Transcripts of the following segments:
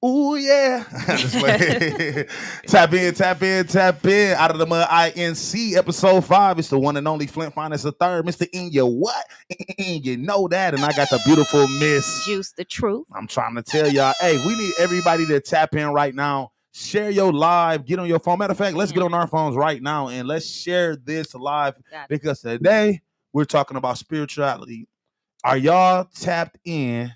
Ooh, yeah. Just wait. Tap in, tap in, tap in. Out of the Mud INC, episode 5. It's the one and only Flint Finance the third. Mr. In your what? You know that. And I got the beautiful Miss Juice The Truth. I'm trying to tell y'all, hey, we need everybody to tap in right now. Share your live. Get on your phone. Matter of fact, let's get on our phones right now and let's share this live because today we're talking about spirituality. Are y'all tapped in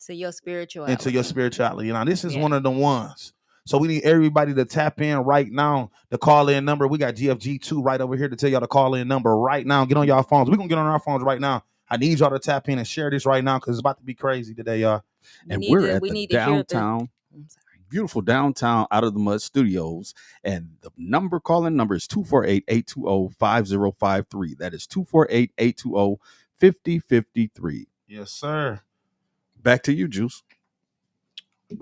to your spirituality? Into your spirituality. Now, this is one of the ones. So we need everybody to tap in right now. The call-in number, we got GFG2 right over here to tell y'all the call-in number right now. Get on y'all phones. We're going to get on our phones right now. I need y'all to tap in and share this right now because it's about to be crazy today, y'all. And we're at the downtown, beautiful downtown Out of the Mud Studios. And the call-in number is 248-820-5053. That is 248-820-5053. Yes, sir. Back to you, Juice. I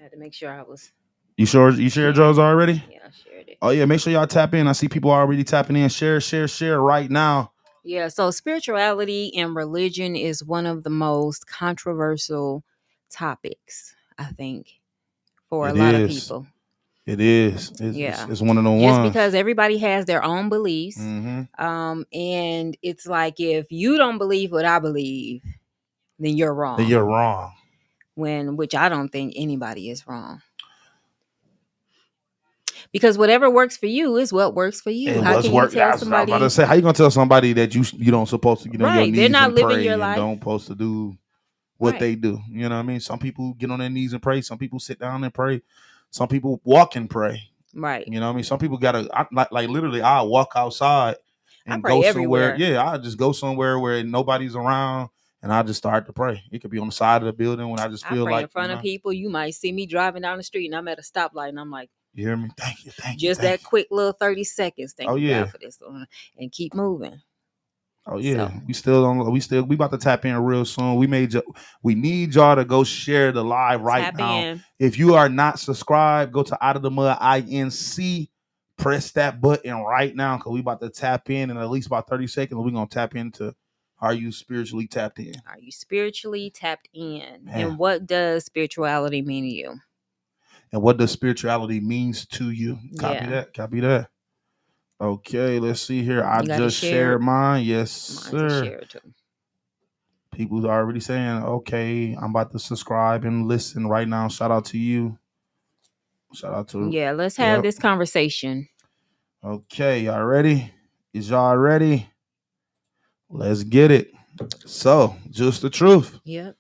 had to make sure I was. You sure you shared yours already? Yeah, I shared it. Oh, yeah. Make sure y'all tap in. I see people already tapping in. Share right now. Yeah. So spirituality and religion is one of the most controversial topics, I think, for a lot of people. It is. It's one of the ones. Just because everybody has their own beliefs. And it's like, if you don't believe what I believe, then you're wrong. Which I don't think anybody is wrong. Because whatever works for you is what works for you. How can you tell somebody? I was about to say, how you gonna tell somebody that you don't supposed to get on your knees They're not and living pray your and life. don't supposed to do what they do? You know what I mean? Some people get on their knees and pray. Some people sit down and pray. Some people walk and pray. Right. You know what I mean? Some people like literally, I'll walk outside and go somewhere. Yeah, I'll just go somewhere where nobody's around. And I just start to pray. It could be on the side of the building when I just feel like in front of people. You might see me driving down the street and I'm at a stoplight and I'm like, you hear me? Thank you. Just that quick little 30 seconds. Thank you God for this, and keep moving. Oh yeah, so. We about to tap in real soon. We need y'all to go share the live right now. If you are not subscribed, go to Out of the Mud INC. Press that button right now because we about to tap in at least about 30 seconds. We're gonna tap into. Are you spiritually tapped in? Are you spiritually tapped in? Man. And what does spirituality mean to you? And what does spirituality means to you? Copy that. Okay, let's see here. I just shared mine. Yes, sir. People are already saying, okay, I'm about to subscribe and listen right now. Shout out to you. Shout out to. Yeah, let's have this conversation. Okay, y'all ready? Is y'all ready? Let's get it. So, just the truth. Yep.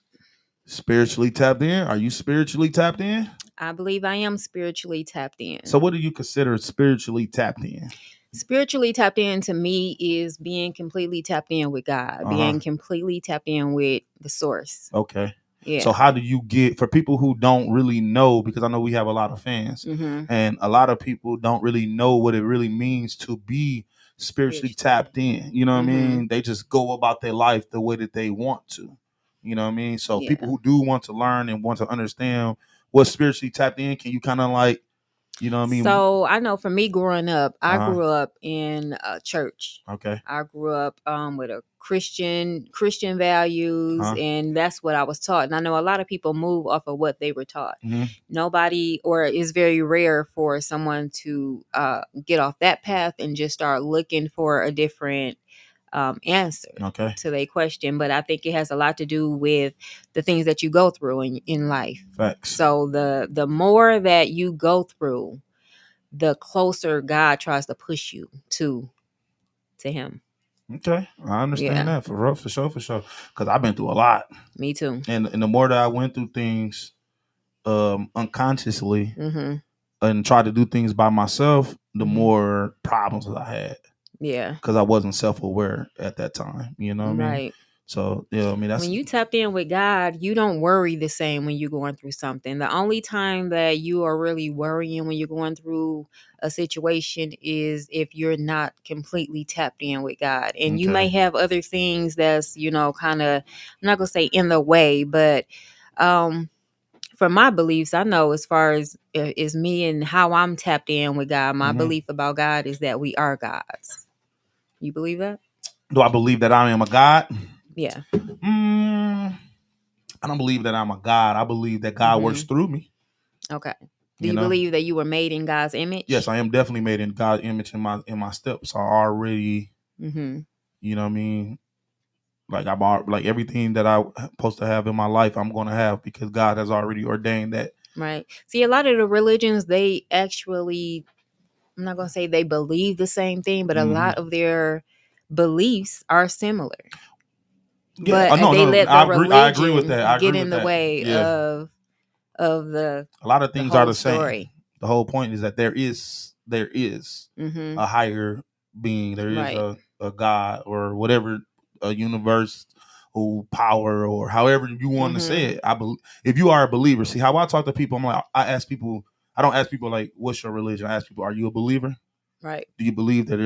Spiritually tapped in. Are you spiritually tapped in? I believe I am spiritually tapped in. So what do you consider spiritually tapped in? Spiritually tapped in to me is being completely tapped in with God, being completely tapped in with the source. Okay. Yeah. So how do you get, for people who don't really know, because I know we have a lot of fans and a lot of people don't really know what it really means to be spiritually tapped in. You know what I mean? They just go about their life the way that they want to. You know what I mean? So people who do want to learn and want to understand what spiritually tapped in, can you kind of like, you know what I mean? So I know for me growing up, I grew up in a church. Okay. I grew up with a Christian values, and that's what I was taught. And I know a lot of people move off of what they were taught. Nobody, or it's very rare for someone to get off that path and just start looking for a different answer to their question. But I think it has a lot to do with the things that you go through in life. Facts. So the more that you go through, the closer God tries to push you to him. Okay, I understand that for sure. Because I've been through a lot. Me too. And the more that I went through things unconsciously and tried to do things by myself, the more problems I had. Yeah. Because I wasn't self-aware at that time. You know what I mean? So, yeah, I mean, that's when you tapped in with God, you don't worry the same when you're going through something. The only time that you are really worrying when you're going through a situation is if you're not completely tapped in with God. And you may have other things that's, kind of, I'm not going to say in the way, but from my beliefs, I know as far as is me and how I'm tapped in with God, my belief about God is that we are gods. You believe that? Do I believe that I am a God? Yeah. I don't believe that I'm a God. I believe that God works through me. Okay. Do you believe that you were made in God's image? Yes, I am definitely made in God's image. In my steps are already, you know what I mean? Like like everything that I'm supposed to have in my life, I'm going to have because God has already ordained that. Right. See, a lot of the religions, they actually, I'm not going to say they believe the same thing, but a lot of their beliefs are similar. Yeah, but they let the religion I agree with that. get in the way of the a lot of things are the story. same. The whole point is that there is a higher being. There is a God or whatever, a universe or power or however you want to say it. I believe if you are a believer. See how I talk to people. I'm like, I ask people. I don't ask people like, "What's your religion?" I ask people, "Are you a believer? Right? Do you believe that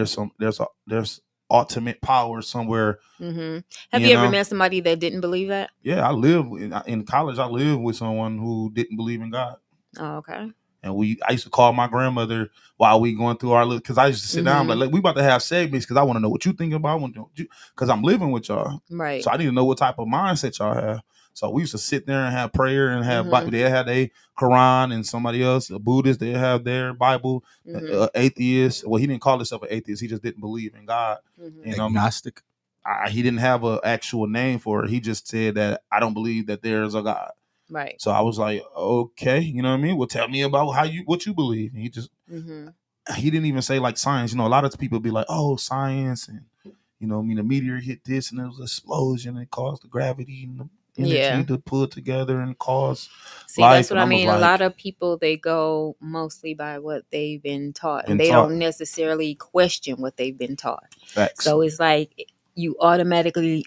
there's ultimate power somewhere?" Have you ever met somebody that didn't believe that? Yeah, I live in college. I lived with someone who didn't believe in God. Oh, okay. And I used to call my grandmother while we going through our little, because I used to sit down like we about to have segments because I want to know what you thinking about. Because I'm living with y'all, right? So I need to know what type of mindset y'all have. So we used to sit there and have prayer and have Bible. They had a Quran, and somebody else, a Buddhist, they have their Bible. Atheist. Well, he didn't call himself an atheist. He just didn't believe in God. Agnostic. He didn't have an actual name for it. He just said that I don't believe that there's a God. Right. So I was like, okay, you know what I mean? Well, tell me about what you believe. And he just he didn't even say like science. A lot of people be like, oh, science, and the meteor hit this and there was an explosion and it caused the gravity and the energy to pull together and cause life. That's what I mean. A lot of people, they go mostly by what they've been taught, and they don't necessarily question what they've been taught. Facts. So it's like you automatically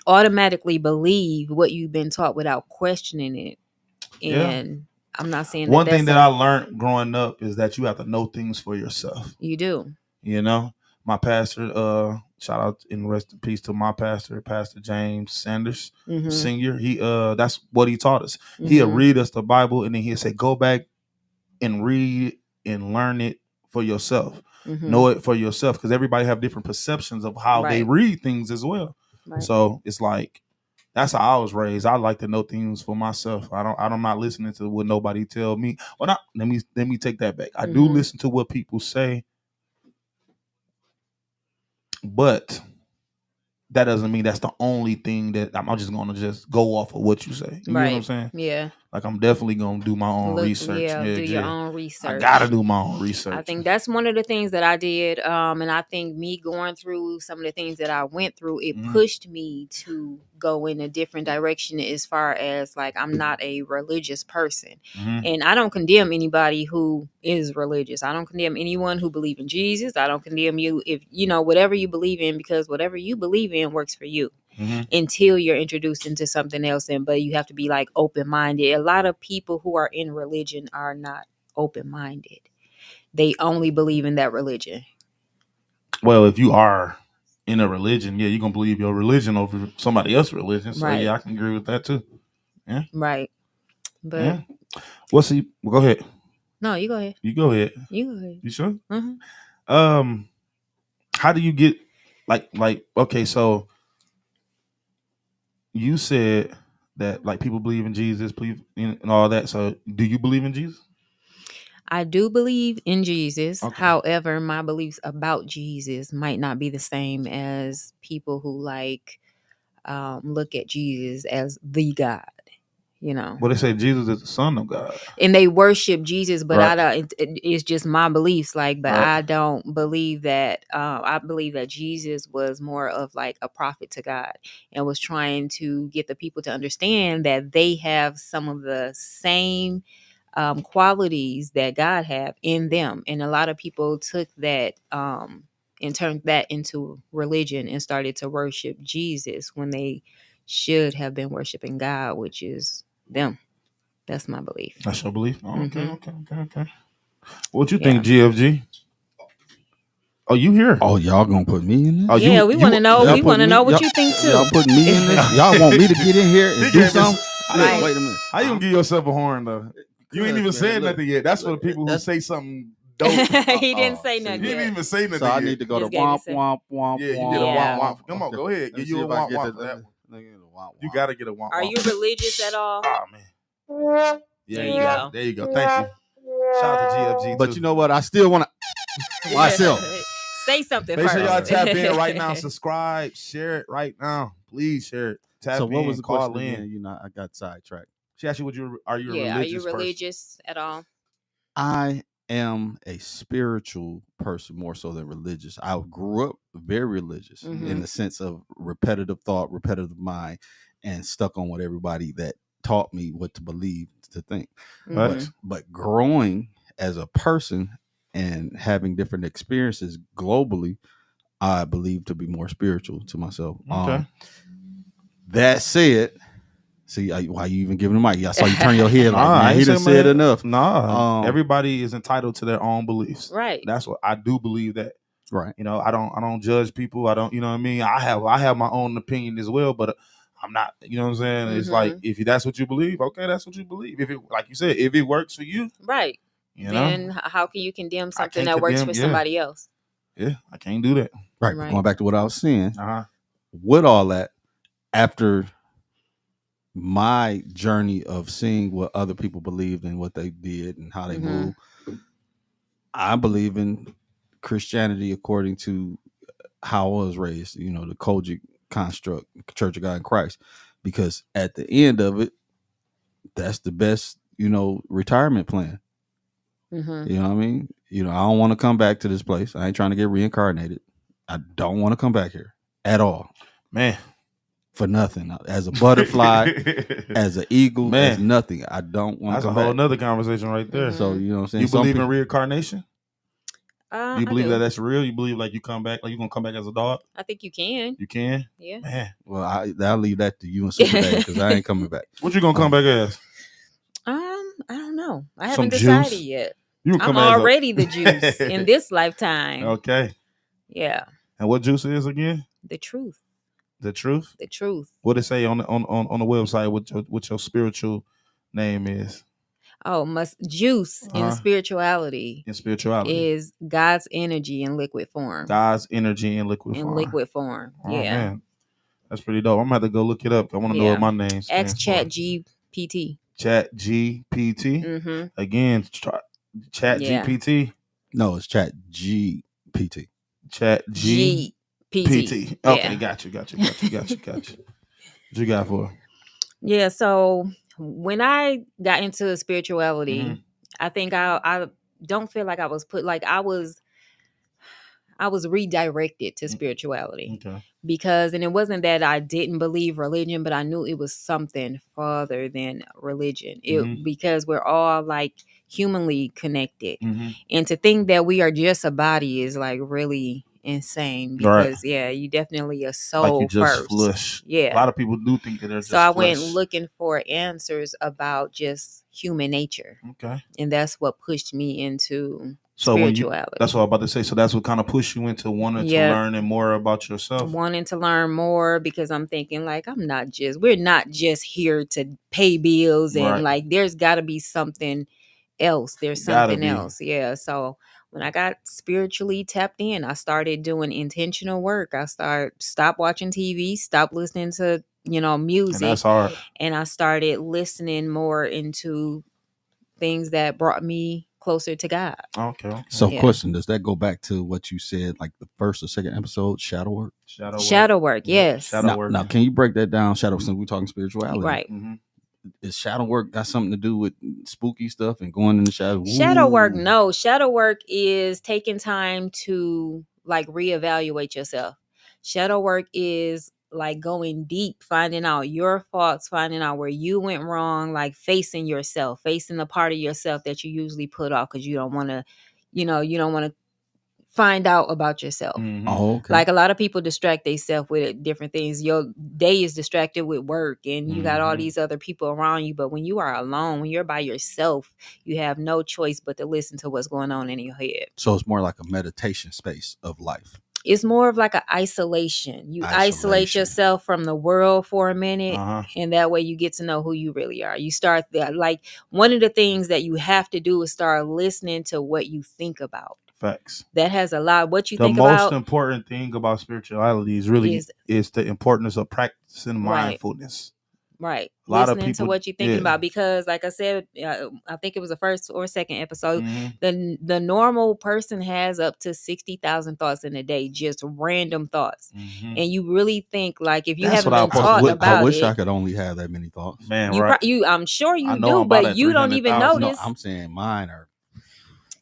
believe what you've been taught without questioning it. And I'm not saying one thing that I learned growing up is that you have to know things for yourself. You do. My pastor, shout out and rest in peace to my pastor, Pastor James Sanders Senior. He that's what he taught us. He'll read us the Bible and then he'll say, go back and read and learn it for yourself. Know it for yourself, because everybody have different perceptions of how they read things as well. So it's like, that's how I was raised. I like to know things for myself. I'm not listening to what nobody tell me. Well, not let me take that back. I do listen to what people say, but that doesn't mean that's the only thing that I'm just gonna just go off of what you say. You know what I'm saying? Yeah. Like, I'm definitely gonna do my own research. Do your own research. I gotta do my own research. I think that's one of the things that I did. And I think me going through some of the things that I went through, it pushed me to go in a different direction as far as like, I'm not a religious person. And I don't condemn anybody who is religious. I don't condemn anyone who believes in Jesus. I don't condemn you if, whatever you believe in, because whatever you believe in works for you. Until you're introduced into something else. But you have to be like open-minded. A lot of people who are in religion are not open-minded. They only believe in that religion. Well, if you are in a religion, you're gonna believe your religion over somebody else's religion. So I can agree with that too. Yeah. Right. But go ahead. No, you go ahead. You go ahead. You sure? How do you get like okay, so you said that like people believe in Jesus, believe in and all that. So do you believe in Jesus? I do believe in Jesus. Okay. However, my beliefs about Jesus might not be the same as people who look at Jesus as the God. Well, they say Jesus is the Son of God, and they worship Jesus, but I don't. It's just my beliefs, but I don't believe that. I believe that Jesus was more of like a prophet to God and was trying to get the people to understand that they have some of the same qualities that God have in them, and a lot of people took that and turned that into religion and started to worship Jesus when they should have been worshiping God, which is them. That's my belief. That's your belief? Oh, okay. What you think, GFG? Oh, you here? Oh, y'all gonna put me in this? Oh, yeah, we want to know. We want to know what you think too. Y'all putting me in this? Y'all want me to get in here and do something? Right. Wait a minute. How you gonna give yourself a horn though? You ain't even said nothing yet. That's for the people who say something dope. He didn't say nothing. He didn't even say nothing. So I need to go to womp womp womp. Yeah, you get a womp womp. Come on, go ahead. Give you a womp womp for that one. You gotta get a womp. Are you religious at all? Oh man. Yeah, there you go. There you go. Thank you. Shout out to GFG. But you know what? I still want to myself. Say something Make first. sure y'all tap in right now. Subscribe. Share it right now. Please share it. Tap so what in, was the call question in. again? You know, I got sidetracked. She asked you, are you a religious at all? I am a spiritual person more so than religious. I grew up very religious in the sense of repetitive thought, repetitive mind, and stuck on what everybody that taught me what to believe, to think. But growing as a person and having different experiences globally, I believe to be more spiritual to myself. Okay. That said, see, why you even giving the mic? I saw you turn your head like, man, he done said enough. Nah, everybody is entitled to their own beliefs. Right. That's what I do believe that. Right. You know, I don't judge people. I don't, you know what I mean? I have my own opinion as well, but I'm not, you know what I'm saying? It's like, if that's what you believe, okay, that's what you believe. If it, like you said, if it works for you. Right. You know? Then how can you condemn something that works for somebody else? Yeah, I can't do that. Right. Going back to what I was saying, with all that, after my journey of seeing what other people believed and what they did and how they move, I believe in Christianity according to how I was raised, you know, the Kojic construct, Church of God in Christ, because at the end of it, that's the best, you know, retirement plan. You know what I mean? You know, I don't want to come back to this place. I ain't trying to get reincarnated. I don't want to come back here at all. Man. For nothing. As a butterfly, as an eagle, man, as nothing. I don't want to come back. That's a whole nother conversation right there. So, you know what I'm saying? You believe in reincarnation? You believe that that's real? You believe like you come back, like you're going to come back as a dog? I think you can. You can? Yeah. Man. Well, I'll leave that to you and Super Dave because I ain't coming back. What you going to come back as? I don't know. I haven't decided yet. I'm already the juice in this lifetime. Okay. Yeah. And what juice is again? The truth. The truth? The truth. What it say on the website what your spiritual name is? Oh, juice in spirituality. In spirituality is God's energy in liquid form. God's energy in liquid form. In liquid form. Oh, man. That's pretty dope. I'm gonna have to go look it up. I want to know what my name is. Ask Chat GPT. Chat GPT. Again, Chat GPT. No, it's Chat GPT. Chat GPT. Okay, got you. What you got for her? Yeah, so when I got into spirituality, I think I don't feel like I was put, like I was redirected to spirituality. Because, and it wasn't that I didn't believe religion, but I knew it was something farther than religion. Because we're all like humanly connected. And to think that we are just a body is like really insane, because you definitely a soul like you just first. Flesh. A lot of people do think that they're just I flesh. went looking for answers about just human nature. And that's what pushed me into spirituality. That's what I'm about to say. So that's what kind of pushed you into wanting to learn more about yourself. Wanting to learn more, because I'm thinking like we're not just here to pay bills and like there's got to be something else. There's something else. Yeah. So when I got spiritually tapped in, I started doing intentional work. I stopped watching TV, stopped listening to, music. And that's hard. And I started listening more into things that brought me closer to God. Okay. So question, does that go back to what you said, like the first or second episode, shadow work? Shadow work, yes. Shadow work. Now, can you break that down, shadow, since we're talking spirituality? Right. Is shadow work got something to do with spooky stuff and going in the shadow? Shadow work, no. Shadow work is taking time to like reevaluate yourself. Shadow work is like going deep, finding out your faults, finding out where you went wrong, like facing yourself, facing the part of yourself that you usually put off because you don't want to, you don't want to find out about yourself. Oh, okay. Like a lot of people distract themselves with different things. Your day is distracted with work and you got all these other people around you. But when you are alone, when you're by yourself, you have no choice but to listen to what's going on in your head. So it's more like a meditation space of life. It's more of like an isolation. You isolate yourself from the world for a minute, and that way you get to know who you really are. You start like one of the things that you have to do is start listening to what you think about. Facts. That has a lot. What you the think most about important thing about spirituality is really is the importance of practicing mindfulness. Right. A lot Listening of people, to what you're thinking about, because like I said, I think it was the first or second episode, the normal person has up to 60,000 thoughts in a day, just random thoughts. And you really think, like, if you That's haven't what been taught about I wish it, I could only have that many thoughts. Man, you right. I'm sure you I know do, I'm about but at you don't even 300,000. notice. No, I'm saying mine are.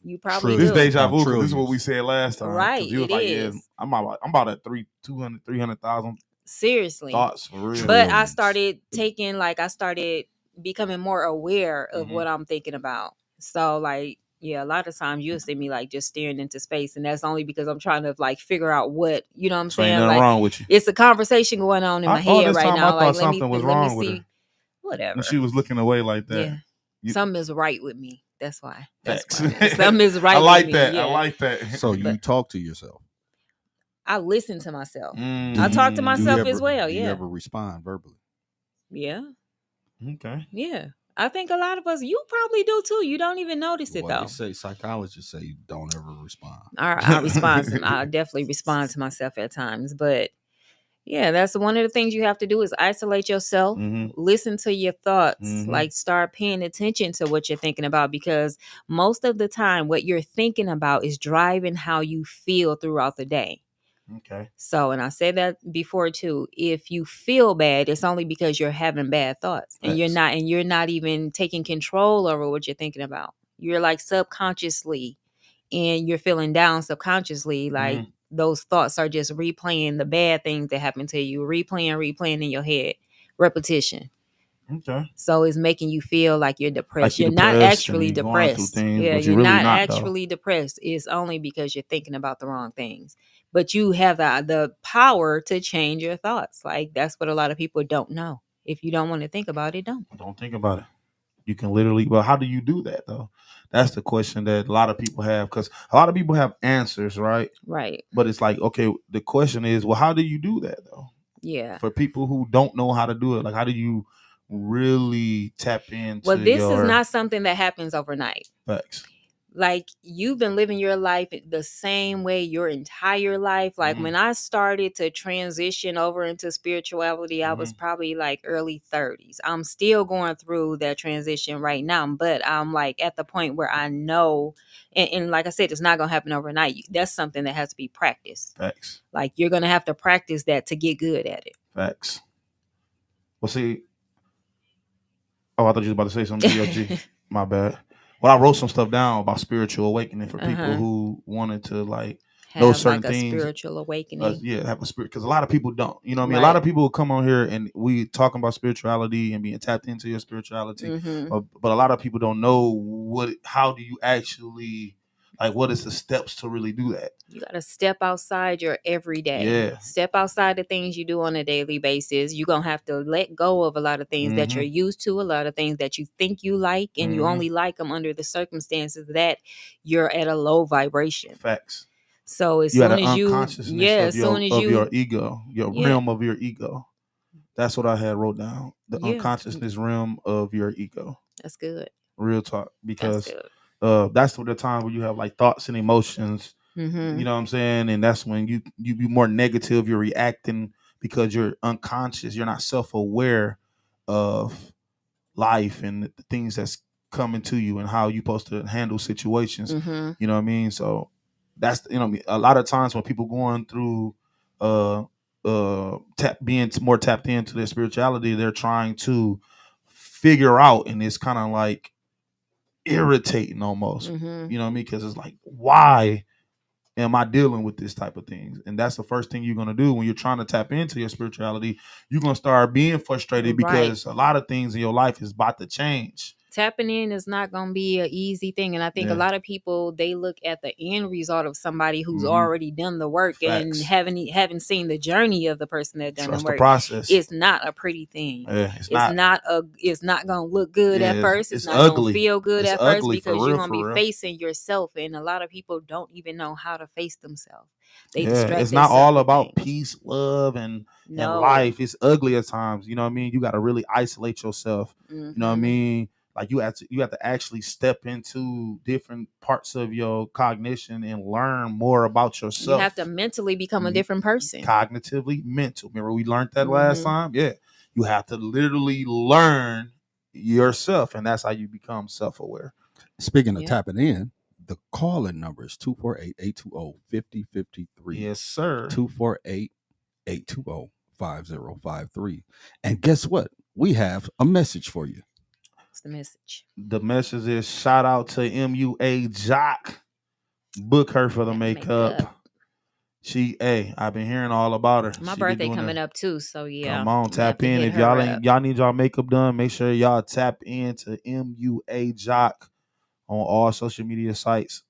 You probably This do. deja vu, because this is Trillions. what we said last time. Right, You was it like, is. yeah, I'm about at 300,000 Seriously. thoughts for real. But I started becoming more aware of what I'm thinking about. So, like, yeah, a lot of times you'll see me like just staring into space, and that's only because I'm trying to like figure out what, you know what I'm So ain't saying? nothing Like, wrong with you. it's a conversation going on in my All head this right time now. I Like, thought something was wrong with her. Whatever. When she was looking away like that. Yeah. Something is right with me. That's why. Facts. Something is right I like with me. that. Yeah. I like that. So you talk to yourself. I listen to myself. Mm. I talk to myself as well. Do Yeah. you ever respond verbally? Yeah. Okay. Yeah. I think a lot of us, you probably do too. You don't even notice it, though. They say, psychologists say you don't ever respond. I respond. I definitely respond to myself at times. But yeah, that's one of the things you have to do is isolate yourself, listen to your thoughts, like start paying attention to what you're thinking about, because most of the time what you're thinking about is driving how you feel throughout the day. Okay. So, and I said that before too, if you feel bad, it's only because you're having bad thoughts and you're not even taking control over what you're thinking about. You're like subconsciously, and you're feeling down subconsciously, like those thoughts are just replaying the bad things that happened to you, replaying in your head, repetition. Okay. So it's making you feel like you're depressed. Like you're not actually depressed. Yeah, you're really not actually depressed. It's only because you're thinking about the wrong things. But you have the power to change your thoughts. Like, that's what a lot of people don't know. If you don't want to think about it, don't think about it. You can literally, well, how do you do that though? That's the question that a lot of people have, because a lot of people have answers, right? Right. But it's like, okay, the question is, well, how do you do that though? Yeah. For people who don't know how to do it, like, how do you really tap into? Well, this is not something that happens overnight. Facts. Like, you've been living your life the same way your entire life. Like, when I started to transition over into spirituality, I was probably like early 30s. I'm still going through that transition right now, but I'm like at the point where I know, and like I said, it's not going to happen overnight. That's something that has to be practiced. Facts. Like, you're going to have to practice that to get good at it. Facts. Well, see, I thought you was about to say something, DLG. My bad. Well, I wrote some stuff down about spiritual awakening for people who wanted to like know certain like a things. Spiritual awakening. Have a spirit, because a lot of people don't. You know what I mean? A lot of people will come on here and we talking about spirituality and being tapped into your spirituality, but a lot of people don't know how do you actually, like, what is the steps to really do that? You got to step outside your everyday. Yeah. Step outside the things you do on a daily basis. You're going to have to let go of a lot of things that you're used to, a lot of things that you think you like, and you only like them under the circumstances that you're at a low vibration. Facts. So as soon as you, of your ego, your realm of your ego. That's what I had wrote down. The unconsciousness realm of your ego. That's good. Real talk, because that's the time where you have like thoughts and emotions. You know what I'm saying? And that's when you be more negative. You're reacting because you're unconscious. You're not self-aware of life and the things that's coming to you and how you're supposed to handle situations. You know what I mean? So that's, you know, a lot of times when people going through being more tapped into their spirituality, they're trying to figure out, and it's kind of like irritating almost. You know what I mean? Because it's like, why am I dealing with this type of things? And that's the first thing you're going to do when you're trying to tap into your spirituality. You're going to start being frustrated because a lot of things in your life is about to change. Tapping in is not going to be an easy thing. And I think a lot of people, they look at the end result of somebody who's already done the work and haven't seen the journey of the person that done the work. The process. It's not a pretty thing. It's not going to look good at first. It's not going to feel good at first, because you're going to be facing yourself. And a lot of people don't even know how to face themselves. They distract it's not all about things. peace, love, and life. It's ugly at times. You know what I mean? You got to really isolate yourself. You know what I mean? Like you have to actually step into different parts of your cognition and learn more about yourself. You have to mentally become a different person. Cognitively, mental. Remember we learned that last time? Yeah. You have to literally learn yourself, and that's how you become self-aware. Speaking of tapping in, the call-in number is 248-820-5053. Yes, sir. 248-820-5053. And guess what? We have a message for you. What's the message? The message is shout out to MUA Jock. Book her for the makeup. I've been hearing all about her. My birthday coming up too, so yeah. Come on, tap in. If y'all need y'all makeup done, make sure y'all tap into MUA Jock on all social media sites.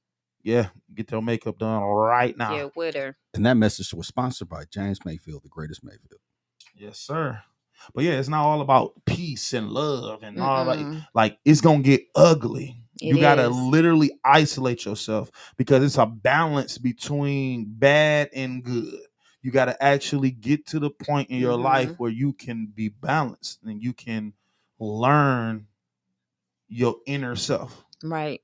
Yeah, get your makeup done right now. Yeah, with her. And that message was sponsored by James Mayfield, the greatest Mayfield. Yes, sir. But yeah, it's not all about peace and love and all that. Like it's gonna get ugly. You gotta literally isolate yourself because it's a balance between bad and good. You gotta actually get to the point in your life where you can be balanced and you can learn your inner self. Right.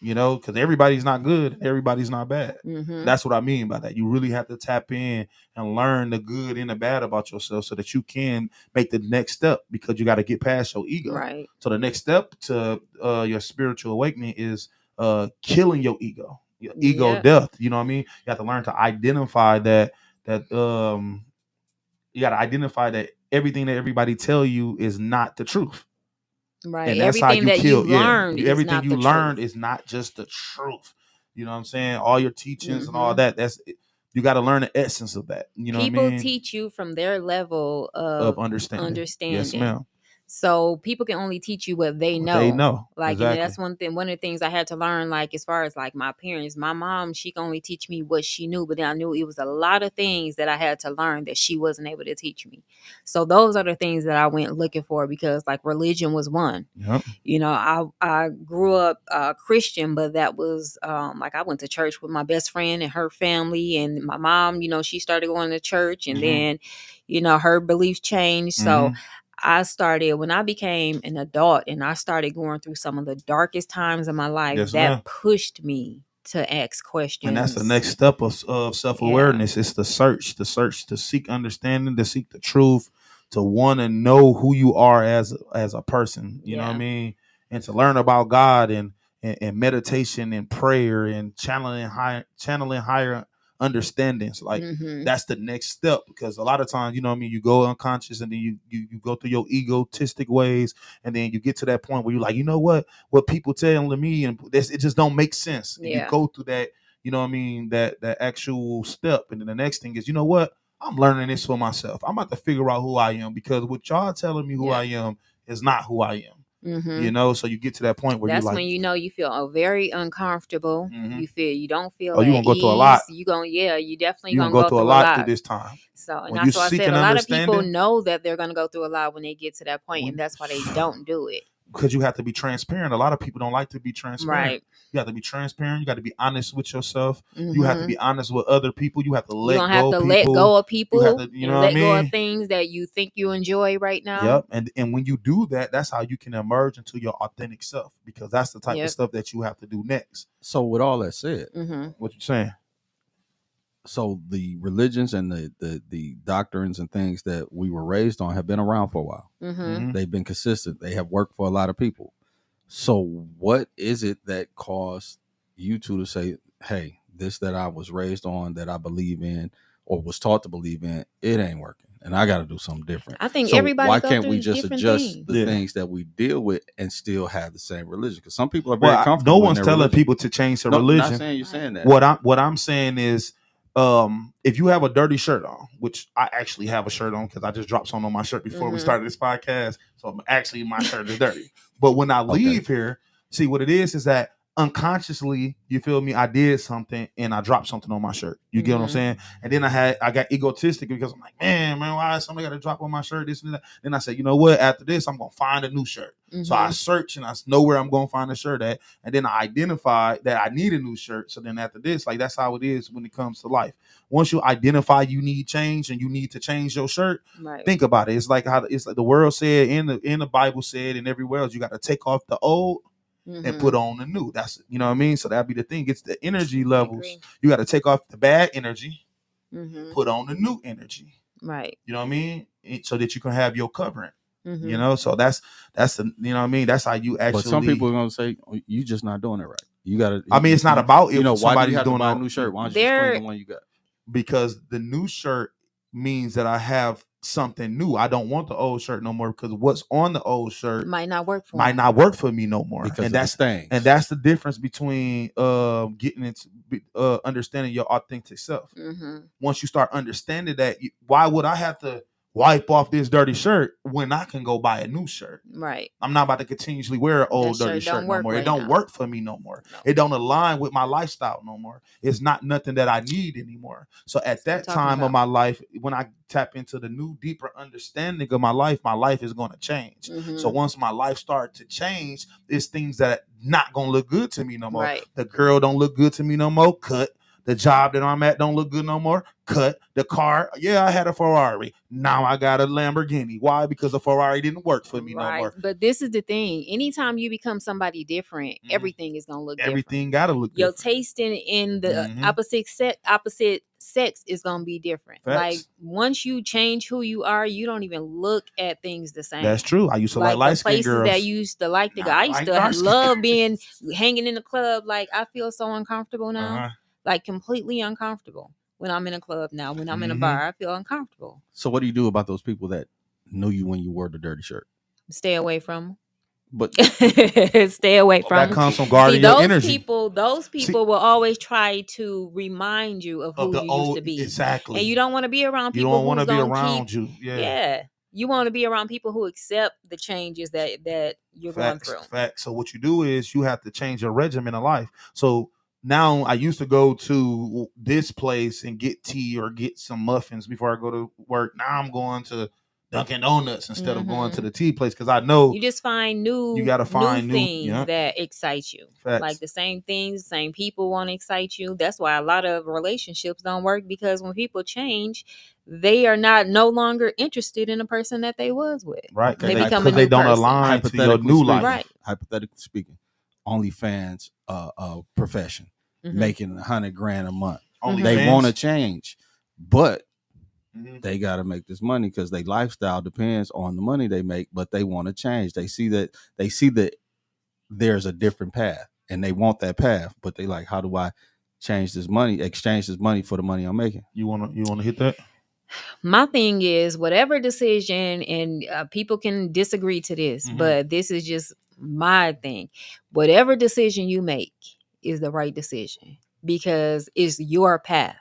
You know, because everybody's not good, everybody's not bad. That's what I mean by that. You really have to tap in and learn the good and the bad about yourself so that you can make the next step, because you got to get past your ego. Right. So the next step to your spiritual awakening is killing your ego, your ego death. You know what I mean? You have to learn to identify that you got to identify that everything that everybody tell you is not the truth. Right. And everything that you learned, everything you learned is not just the truth. You know what I'm saying? All your teachings and all that. You got to learn the essence of that. You know, people what I mean? Teach you from their level of understanding. Yes, ma'am. So people can only teach you what they know. They know. Like, exactly. And that's one thing. One of the things I had to learn, like, as far as like my parents, my mom, she can only teach me what she knew, but then I knew it was a lot of things that I had to learn that she wasn't able to teach me. So those are the things that I went looking for, because like religion was one. Yep. You know, I grew up Christian, but that was like I went to church with my best friend and her family, and my mom, you know, she started going to church, and then, you know, her beliefs changed. So I started, when I became an adult and I started going through some of the darkest times of my life, pushed me to ask questions. And that's the next step of self-awareness. It's the search, to seek understanding, to seek the truth, to want to know who you are as a person. You know what I mean? And to learn about God and meditation and prayer and channeling higher understandings. Like that's the next step, because a lot of times, you know what I mean, you go unconscious and then you go through your egotistic ways, and then you get to that point where you're like, you know what people telling me, and it just don't make sense. And you go through that, you know what I mean, that actual step. And then the next thing is, you know what, I'm learning this for myself. I'm about to figure out who I am, because what y'all telling me who I am is not who I am. You know, so you get to that point where that's you're like, when you know you feel very uncomfortable. You don't feel you're gonna go through a lot. You definitely gonna go through a lot through this time. So, and that's why I said a lot of people know that they're gonna go through a lot when they get to that point, and that's why they don't do it. Because you have to be transparent. A lot of people don't like to be transparent. Right. You have to be transparent. You got to be honest with yourself. You have to be honest with other people. You have to let go of people. You have to, you know let what I go mean? of things that you think you enjoy right now. Yep. And when you do that, that's how you can emerge into your authentic self, because that's the type of stuff that you have to do next. So with all that said, what you saying? So the religions and the doctrines and things that we were raised on have been around for a while. They've been consistent. They have worked for a lot of people. So what is it that caused you two to say, hey, this that I was raised on, that I believe in or was taught to believe in, it ain't working, and I got to do something different? I think everybody. Why can't we just adjust the things that we deal with and still have the same religion? Because some people are very comfortable. No one's telling people to change their religion. I'm not saying you're saying that. What I'm saying is, if you have a dirty shirt on, which I actually have a shirt on because I just dropped some on my shirt before we started this podcast, so actually my shirt is dirty. But when I leave here, see what it is that unconsciously, you feel me, I did something and I dropped something on my shirt. You get what I'm saying? And then I got egotistic because I'm like, man, why is somebody got to drop on my shirt, this and that? Then I said, you know what, after this I'm gonna find a new shirt. So I search and I know where I'm gonna find a shirt at, and then I identify that I need a new shirt. So then after this, like, that's how it is when it comes to life. Once you identify you need change and you need to change your shirt, think about it. It's like how it's like the world said, in the Bible said, and everywhere else, you got to take off the old and put on the new. That's, you know what I mean? So that'd be the thing. It's the energy levels. You got to take off the bad energy, put on the new energy. Right. You know what I mean? So that you can have your covering. You know, so that's the, you know what I mean? That's how you actually. But some people are gonna say, oh, you just not doing it right. You gotta. I mean, it's not about, you know, why do you have to buy a new shirt? Why don't you just clean the one you got? Because the new shirt means that I have something new. I don't want the old shirt no more, because what's on the old shirt might not work for me no more. Because and that's the difference between getting into understanding your authentic self. Once you start understanding that, why would I have to wipe off this dirty shirt when I can go buy a new shirt? Right. I'm not about to continuously wear an old dirty shirt no more. It don't work for me no more. No. It don't align with my lifestyle no more. It's not nothing that I need anymore. So at that time of my life, when I tap into the new, deeper understanding of my life is going to change. So once my life starts to change, it's things that not going to look good to me no more. Right. The girl don't look good to me no more. Cut. The job that I'm at don't look good no more. Cut. The car, yeah, I had a Ferrari. Now I got a Lamborghini. Why? Because the Ferrari didn't work for me no more. But this is the thing. Anytime you become somebody different, everything is gonna look different. Everything gotta look different. Your different. taste in the opposite sex is gonna be different. Facts. Like, once you change who you are, you don't even look at things the same. That's true. I used to like light-skinned girls. That used to like the guy. I used to love being hanging in the club. Like, I feel so uncomfortable now. Like, completely uncomfortable when I'm in a club now. When I'm in a bar, I feel uncomfortable. So what do you do about those people that knew you when you wore the dirty shirt? Stay away from them. But stay away from that comes from guarding your energy. Those people will always try to remind you of who you used to be. Exactly. And you don't want to be around people. You don't want to be around you. Yeah. You want to be around people who accept the changes that you're going through. Facts. So what you do is you have to change your regimen of life. So now, I used to go to this place and get tea or get some muffins before I go to work. Now I'm going to Dunkin' Donuts instead of going to the tea place, because I know you just find you got to find new things that excite you. Facts. Like the same things, same people want to excite you. That's why a lot of relationships don't work, because when people change, they are no longer interested in the person that they was with. Right. They become a new they don't person. align to your new life. Right. Hypothetically speaking, OnlyFans profession, making $100,000 a month. They want to change, but they got to make this money because their lifestyle depends on the money they make. But they want to change. They see that there's a different path, and they want that path. But they like, how do I exchange this money for the money I'm making? You wanna hit that? My thing is, whatever decision, and people can disagree to this, but this is just my thing. Whatever decision you make is the right decision, because it's your path.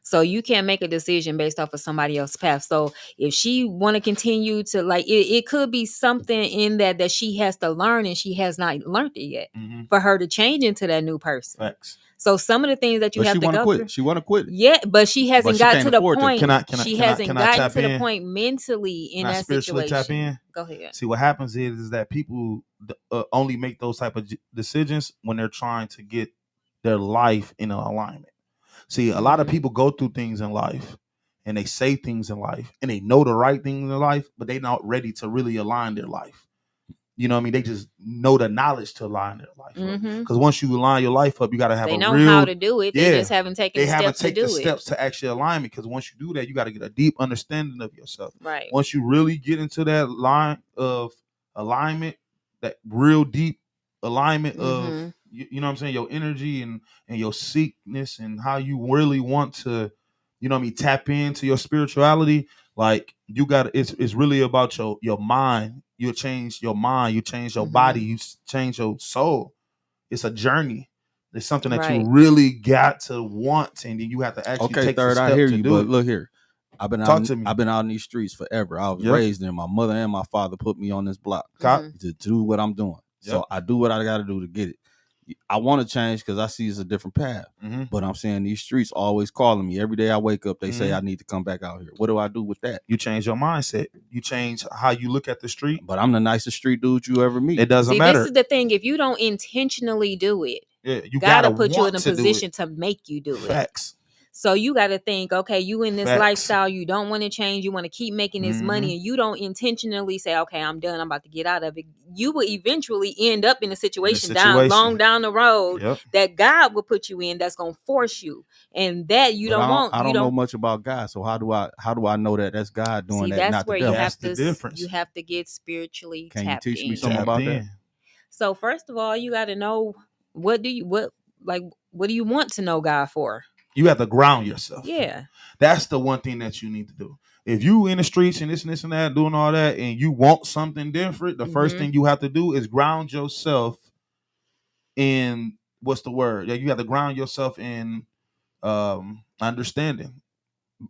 So you can't make a decision based off of somebody else's path. So if she want to continue to, like, it could be something in that she has to learn, and she has not learned it yet for her to change into that new person. Facts. So some of the things that you have to go through. She want to quit. Yeah, but she hasn't got to the point. She hasn't gotten to the point mentally in that situation. Tap in? Go ahead. See, what happens is that people only make those type of decisions when they're trying to get their life in alignment. See, a lot of people go through things in life, and they say things in life, and they know the right things in life, but they're not ready to really align their life. You know what I mean? They just know the knowledge to align their life up. Because once you align your life up, you got to have they know how to do it. They just haven't taken the steps to do it. They haven't taken the steps to actually align it. Because once you do that, you got to get a deep understanding of yourself. Right. Once you really get into that line of alignment, that real deep alignment of, you know what I'm saying, your energy and your seekness, and how you really want to, you know what I mean, tap into your spirituality. Like, you got it's really about your mind. You change your mind, you change your body, you change your soul. It's a journey. It's something that you really got to want, and then you have to actually take the step I hear to you, do but it. Look here. I've been out in these streets forever. I was raised there. My mother and my father put me on this block to do what I'm doing. So I do what I got to do to get it. I want to change because I see it's a different path. But I'm saying these streets always calling me. Every day I wake up, they say I need to come back out here. What do I do with that? You change your mindset. You change how you look at the street. But I'm the nicest street dude you ever meet. It doesn't matter. This is the thing. If you don't intentionally do it, you gotta put you in a position to make you do Facts. it. So you got to think, okay, you in this lifestyle, you don't want to change, you want to keep making this money, and you don't intentionally say, okay, I'm done, I'm about to get out of it. You will eventually end up in a situation, long down the road that God will put you in, that's gonna force you, and that you don't want. I don't know much about God, so how do I know that that's God doing that? That's not where the devil. you have the to. difference. You have to get spiritually Can tapped you teach in. me something about that? So first of all, you got to know what do you want to know God for? You have to ground yourself. Yeah. That's the one thing that you need to do. If you in the streets and this and that, doing all that, and you want something different, the first thing you have to do is ground yourself in, what's the word? Yeah, you have to ground yourself in understanding.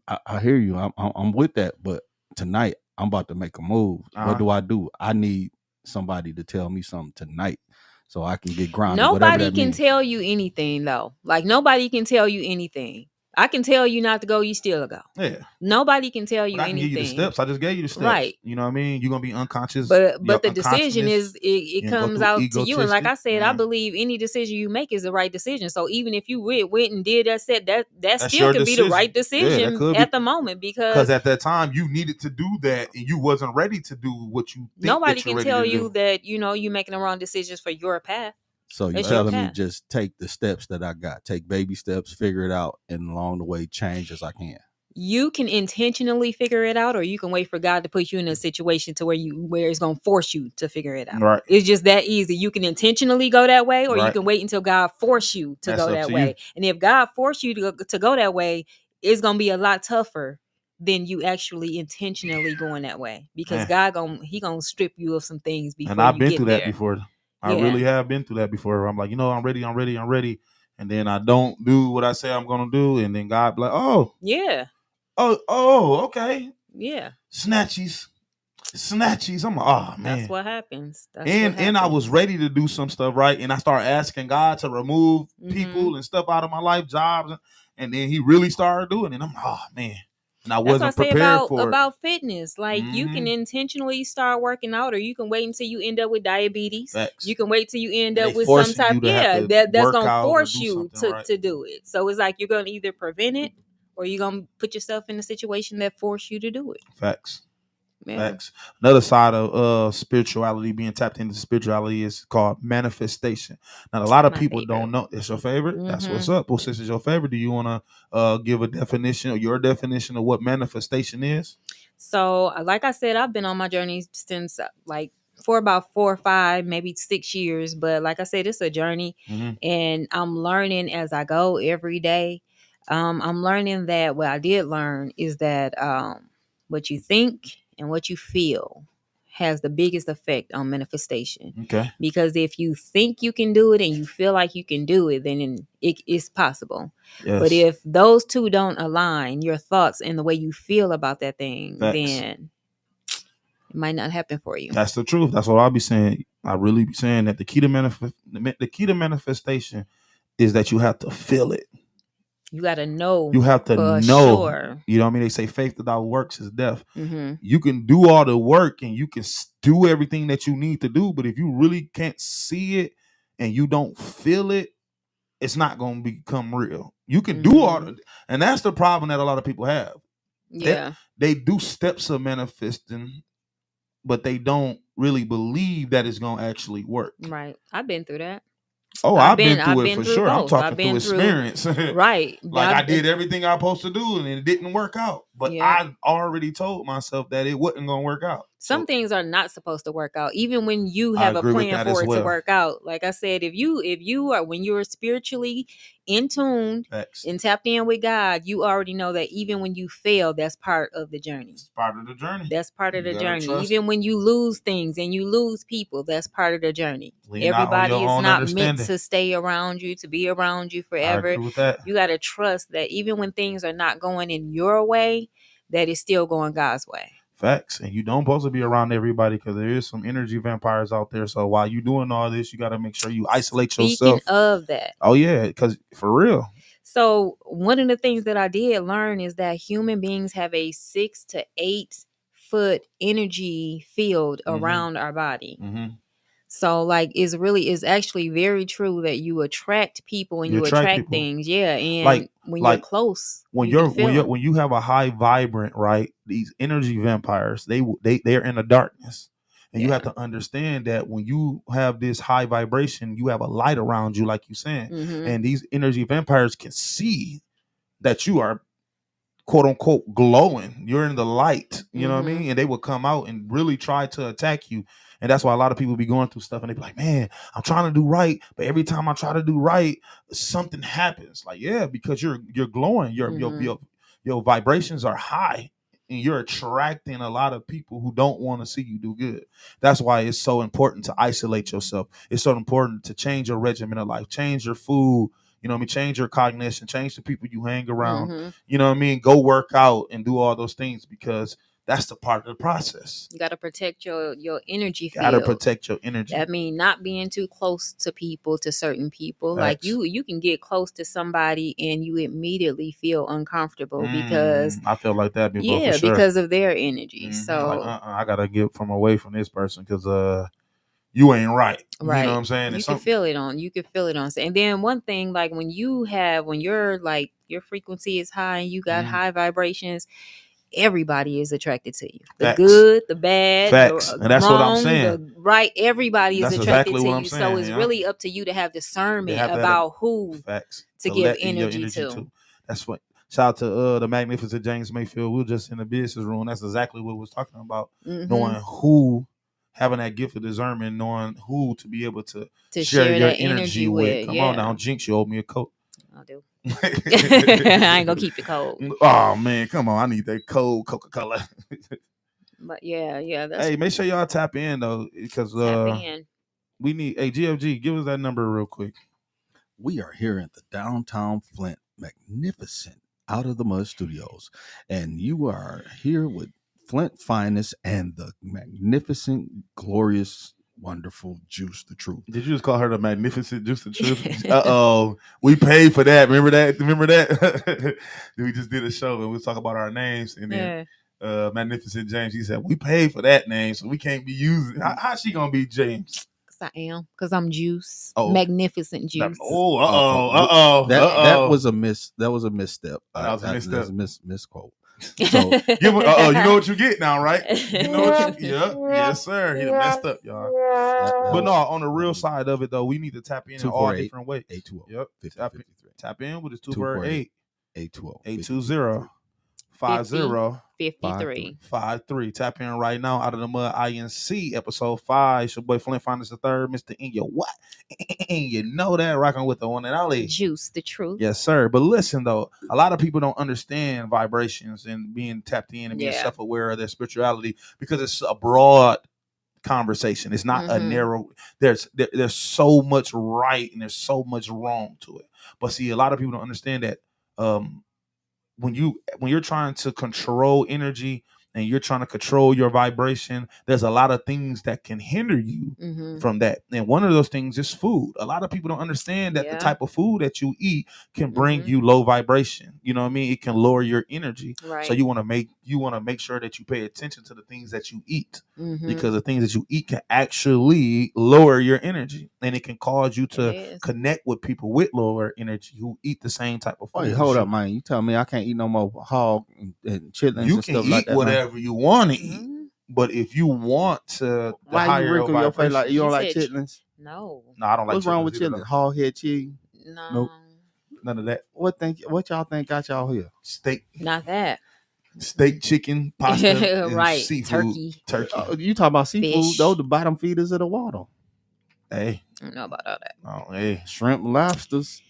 I hear you. I'm with that. But tonight I'm about to make a move. What do? I need somebody to tell me something tonight, so I can get grounded. Nobody can tell you anything though. Like nobody can tell you anything. I can tell you not to go, you still go. Yeah. Nobody can tell you anything. I can give you the steps. I just gave you the steps. Right. You know what I mean? You're gonna be unconscious. But the decision is it comes out to you. And like I said, I believe any decision you make is the right decision. So even if you went and did that still could be the right decision at the moment, because at that time you needed to do that and you wasn't ready to do what you think. Nobody can tell you that you're making the wrong decisions for your path. So you're telling me just take the steps that I got, take baby steps, figure it out, and along the way change as I can. You can intentionally figure it out, or you can wait for God to put you in a situation to where it's going to force you to figure it out. Right. It's just that easy. You can intentionally go that way, or you can wait until God force you to go that way. And if God forced you to go that way, it's going to be a lot tougher than you actually intentionally going that way, because God He gonna strip you of some things before. And I've been through that before. I really have been through that before. I'm like, I'm ready. And then I don't do what I say I'm going to do. And then God be like, oh. Yeah. Oh, okay. Yeah. Snatchies. I'm like, oh, man. That's what happens. And I was ready to do some stuff, right? And I started asking God to remove people and stuff out of my life, jobs. And then he really started doing it. And I'm like, oh, man. And I wasn't prepared for it. About fitness. Like you can intentionally start working out, or you can wait until you end up with diabetes. Facts. You can wait till you end up with some type. That's gonna force you to do it. So it's like you're gonna either prevent it, or you're gonna put yourself in a situation that force you to do it. Facts. Yeah. Facts. Another side of spirituality, being tapped into spirituality, is called manifestation. Now, a lot of people don't know. It's your favorite? That's what's up. Well, since it's your favorite, do you want to give a definition, or your definition of what manifestation is? So, like I said, I've been on my journey since for about 4 or 5, maybe 6 years. But like I said, it's a journey, and I'm learning as I go every day. I'm learning that what I did learn is that what you think and what you feel has the biggest effect on manifestation. Okay. Because if you think you can do it and you feel like you can do it, then it is possible. Yes. But if those two don't align, your thoughts and the way you feel about that thing, then it might not happen for you. That's the truth. That's what I'll be saying. I really be saying that the key to manifestation is that you have to feel it. You got to know. You have to know. Sure. You know what I mean? They say faith without works is death. You can do all the work and you can do everything that you need to do, but if you really can't see it and you don't feel it, it's not going to become real. You can do all the, and that's the problem that a lot of people have. Yeah. They do steps of manifesting, but they don't really believe that it's going to actually work. Right. I've been through that. Oh, I've been through it for sure. I'm talking through experience. Right. Like I did everything I was supposed to do and it didn't work out. But I already told myself that it wasn't going to work out. Some things are not supposed to work out, even when you have a plan for it to work out. Like I said, if you are, when you're spiritually in tune and tapped in with God, you already know that even when you fail, that's part of the journey. It's part of the journey. That's part of the journey. Even when you lose things and you lose people, that's part of the journey. Everybody is not meant to stay around you, to be around you forever. I agree with that. You got to trust that even when things are not going in your way, that it's still going God's way. Facts. And you don't supposed to be around everybody because there is some energy vampires out there. So while you doing all this, you got to make sure you isolate yourself. Speaking of that. Oh, yeah, because for real. So one of the things that I did learn is that human beings have a 6 to 8 foot energy field around our body. So like it's actually very true that you attract people and you attract things. Yeah. And when you're close, when you have a high vibrant, right, these energy vampires, they're in the darkness. And you have to understand that when you have this high vibration, you have a light around you, like you saying. And these energy vampires can see that you are quote unquote glowing. You're in the light, you know what I mean? And they will come out and really try to attack you. And that's why a lot of people be going through stuff and they be like, man, I'm trying to do right, but every time I try to do right, something happens. Like, yeah, because you're glowing, your vibrations are high, and you're attracting a lot of people who don't want to see you do good. That's why it's so important to isolate yourself. It's so important to change your regimen of life, change your food. You know what I mean? Change your cognition, change the people you hang around. You know what I mean? Go work out and do all those things because that's the part of the process. You got to protect your energy field. Got to protect your energy. That means not being too close to people, to certain people. Facts. Like you can get close to somebody and you immediately feel uncomfortable because I feel like that before, for sure. Because of their energy. So like, I got to get away from this person because you ain't right. Right. You know what I'm saying? You can feel it on. And then one thing, like when you're like your frequency is high and you got high vibrations, everybody is attracted to you. The Facts. Good, the bad, Facts. And that's wrong, what I'm saying. The right, everybody is attracted to you. Saying, so it's really up to you to have discernment about who to give energy to. That's what. Shout out to the magnificent James Mayfield. We were just in the business room. That's exactly what we was talking about. Knowing who, having that gift of discernment, knowing who to be able to share your energy with. Come on now, Jinx, you owe me a coat. I do. I ain't gonna keep it cold. Oh man, come on! I need that cold Coca-Cola. But yeah. Hey, make sure y'all tap in though, because we need. Hey, GFG, give us that number real quick. We are here at the downtown Flint, magnificent Out of the Mud Studios, and you are here with Flint Finest and the magnificent, glorious, wonderful Juice The Truth. Did you just call her the magnificent Juice The Truth? We paid for that. Remember that? We just did a show and we was talking about our names, and then Magnificent James, he said we paid for that name, so we can't be using. How's she gonna be James? I am, because I'm Juice. Magnificent Juice. That was a misstep. That was a misstep. Misquote. So you know what you get now, right? You know what you yes, sir. He messed up, y'all. But no, on the real side of it though, we need to tap in all different ways. 820. Yep. Tap in with his 248 820 5053. Tap in right now. Out of the Mud INC episode 5. It's your boy Flint Finest the third, Mr. In Your What? You know that, rocking with the one and only Juice The Truth. Yes, sir. But listen though, a lot of people don't understand vibrations and being tapped in and being self-aware of their spirituality because it's a broad conversation. It's not a narrow. There's so much right and there's so much wrong to it. But see, a lot of people don't understand that when you're trying to control energy and you're trying to control your vibration, there's a lot of things that can hinder you from that. And one of those things is food. A lot of people don't understand that the type of food that you eat can bring you low vibration. You know what I mean? It can lower your energy. Right. So you want to make sure that you pay attention to the things that you eat, because the things that you eat can actually lower your energy, and it can cause you to connect with people with lower energy who eat the same type of food. Wait, hold up, man. You tell me I can't eat no more hog and chitlins you and can stuff eat like that, whatever you want to eat, but if you want to, why you wrinkle your face like you don't like chitlins? No, I don't like. What's wrong with chitlins? Hog head cheese? No, nope. None of that. What y'all think got y'all here? Steak. Not that. Steak, chicken, pasta, and right? Seafood. Turkey. You talk about seafood? Fish. Those the bottom feeders of the water. Hey, I don't know about all that. Oh, hey, shrimp, lobsters.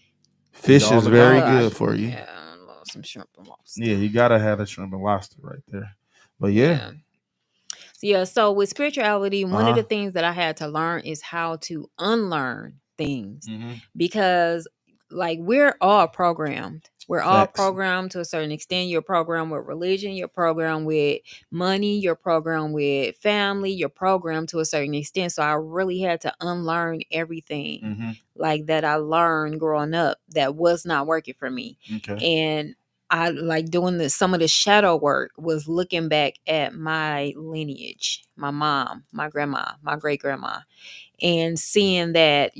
Fish is very good for you. Yeah, I love some shrimp and lobster. Yeah, you gotta have the shrimp and lobster right there. But so with spirituality, one of the things that I had to learn is how to unlearn things, because like we're all programmed We're all Facts. programmed to a certain extent. You're programmed with religion, you're programmed with money, you're programmed with family, you're programmed to a certain extent. So I really had to unlearn everything like that I learned growing up that was not working for me. Okay. And I like doing some of the shadow work was looking back at my lineage, my mom, my grandma, my great grandma, and seeing that,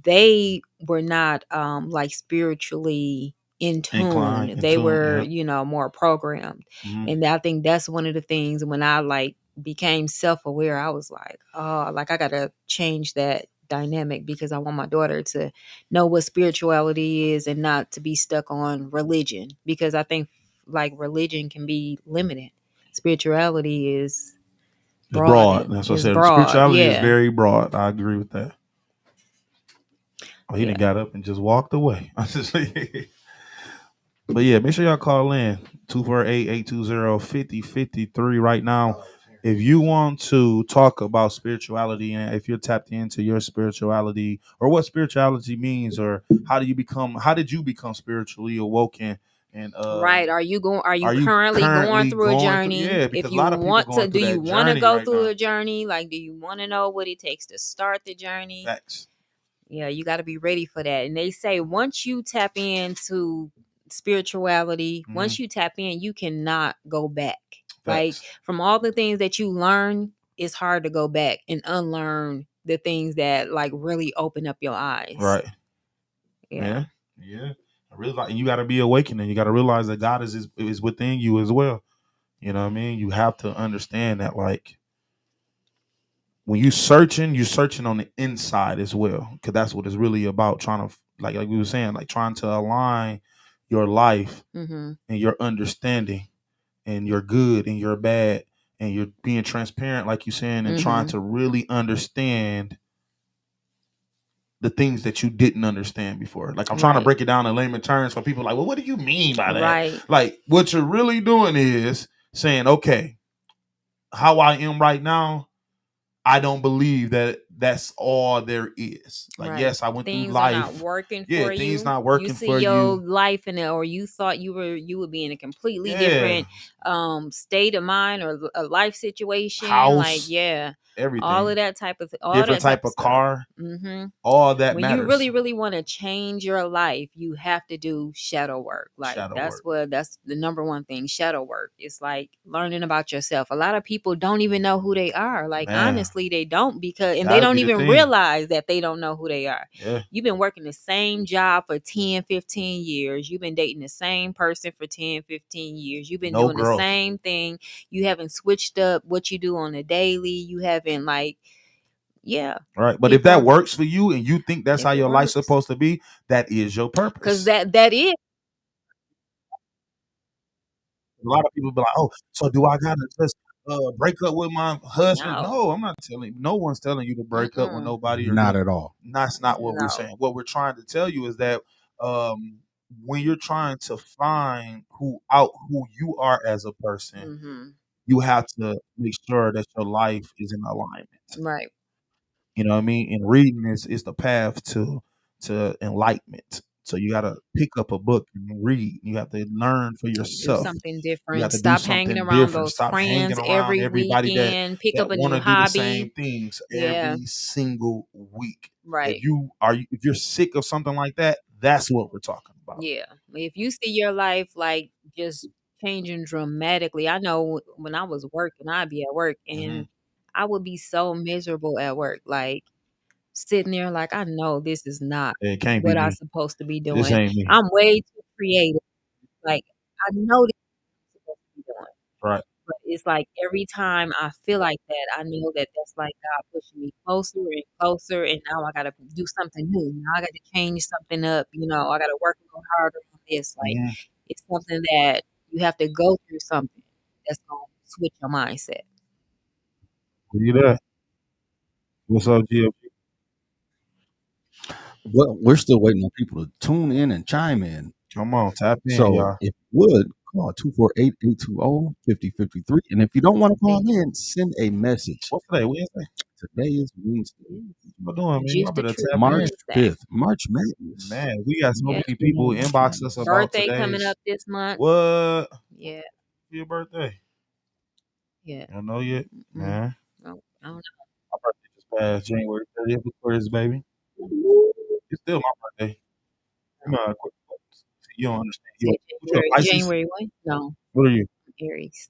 they were not like spiritually in Incline, tune. in They tune. were, Yeah. more programmed. And I think that's one of the things when I like became self-aware, I was like, oh, like I gotta change that dynamic because I want my daughter to know what spirituality is and not to be stuck on religion, because I think like religion can be limited. Spirituality is It's broad. broadened, That's what I is said. broad. Spirituality is Yeah. very broad. I agree with that. Oh, he done Yeah. got up and just walked away. But yeah, make sure y'all call in 248-820-5053 right now. If you want to talk about spirituality and if you're tapped into your spirituality or what spirituality means or how did you become spiritually awoken and Right. Are you are you currently going currently through a going through, journey? yeah, If because a you lot of people want to, going do through you that want to journey go right through now. a journey? Like, do you want to know what it takes to start the journey? Facts. Yeah, you got to be ready for that. And they say once you tap into spirituality, once you tap in, you cannot go back. Like Facts. from all the things that you learn, it's hard to go back and unlearn the things that like really open up your eyes. Right. Yeah. Yeah. I realize, and you got to be awakening. You got to realize that God is within you as well. You know what I mean? You have to understand that, like, when you're searching on the inside as well, because that's what it's really about. Trying to, like we were saying, like trying to align your life and your understanding and your good and your bad, and you're being transparent, like you're saying, and trying to really understand the things that you didn't understand before. Like I'm trying to break it down in layman terms for people like, well, what do you mean by that? Right. Like what you're really doing is saying, okay, how I am right now, I don't believe that that's all there is. Like, yes, I went through Things are not life. working Yeah, for things you. not You working see for your you. life in it, or you thought you would be in a completely Yeah. different state of mind or a life situation. Like, House, yeah, everything. all of that type of Different type of stuff. car. All that When matters. you really, really want to change your life, you have to do shadow work. Like Shadow that's work. that's the number one thing. Shadow work. It's like learning about yourself. A lot of people don't even know who they are. Like, Man, honestly, they don't, because and they that'd don't be the even thing. realize that they don't know who they are. Yeah. You've been working the same job for 10, 15 years. You've been dating the same person for 10, 15 years. You've been No doing growth. the same thing. You haven't switched up what you do on a daily. You haven't like, yeah. Right. But if that works for you and you think that's If how it your life's works. supposed to be, that is your purpose. Because that is. A lot of people be like, oh, so do I gotta just break up with my husband? No. No, I'm not telling. No one's telling you to break up with nobody. Or Not at all. That's not what we're No. saying. What we're trying to tell you is that when you're trying to find who you are as a person, you have to make sure that your life is in alignment. Right. You know what I mean? And reading is the path to enlightenment. So you got to pick up a book and read. You have to learn for Do yourself. something You have different. to do Stop hanging something around different. those Stop hanging friends around every everybody weekend. Pick up a want new to do the same hobby. things Yeah. every single week. Right. If you're sick of something like that, that's what we're talking about. Yeah. If you see your life like just changing dramatically, I know when I was working, I'd be at work and I would be so miserable at work. Like sitting there like, I know this is not It can't be what I'm me. supposed to be This doing. ain't me. I'm way too creative. Like I know this is what I'm supposed to be doing. Right. But it's like every time I feel like that, I know that that's like God pushing me closer and closer, and now I gotta do something new. Now I got to change something up. I got to work a little harder on this. Like it's something that you have to go through something that's gonna switch your mindset. Are you there? What's up, GLP? Well, we're still waiting on people to tune in and chime in. Come on, tap in, So y'all. if you would call 248-820-5053. And if you don't want to call in, send a message. What's today? Wednesday? Today is Wednesday. What you doing, man? Juice Y'all the better Truth tap March in. Wednesday. 5th. March Madness. Man, we got so Yeah. many people inbox us about Birthday coming today's. up this month. What? Yeah. Your birthday? Yeah. I don't know yet, man. Oh, I don't know. My birthday just passed January 30th. Victoria's baby. It's still my birthday. You know, you don't understand. Say You a Pisces? January 1? No, What are you? Aries.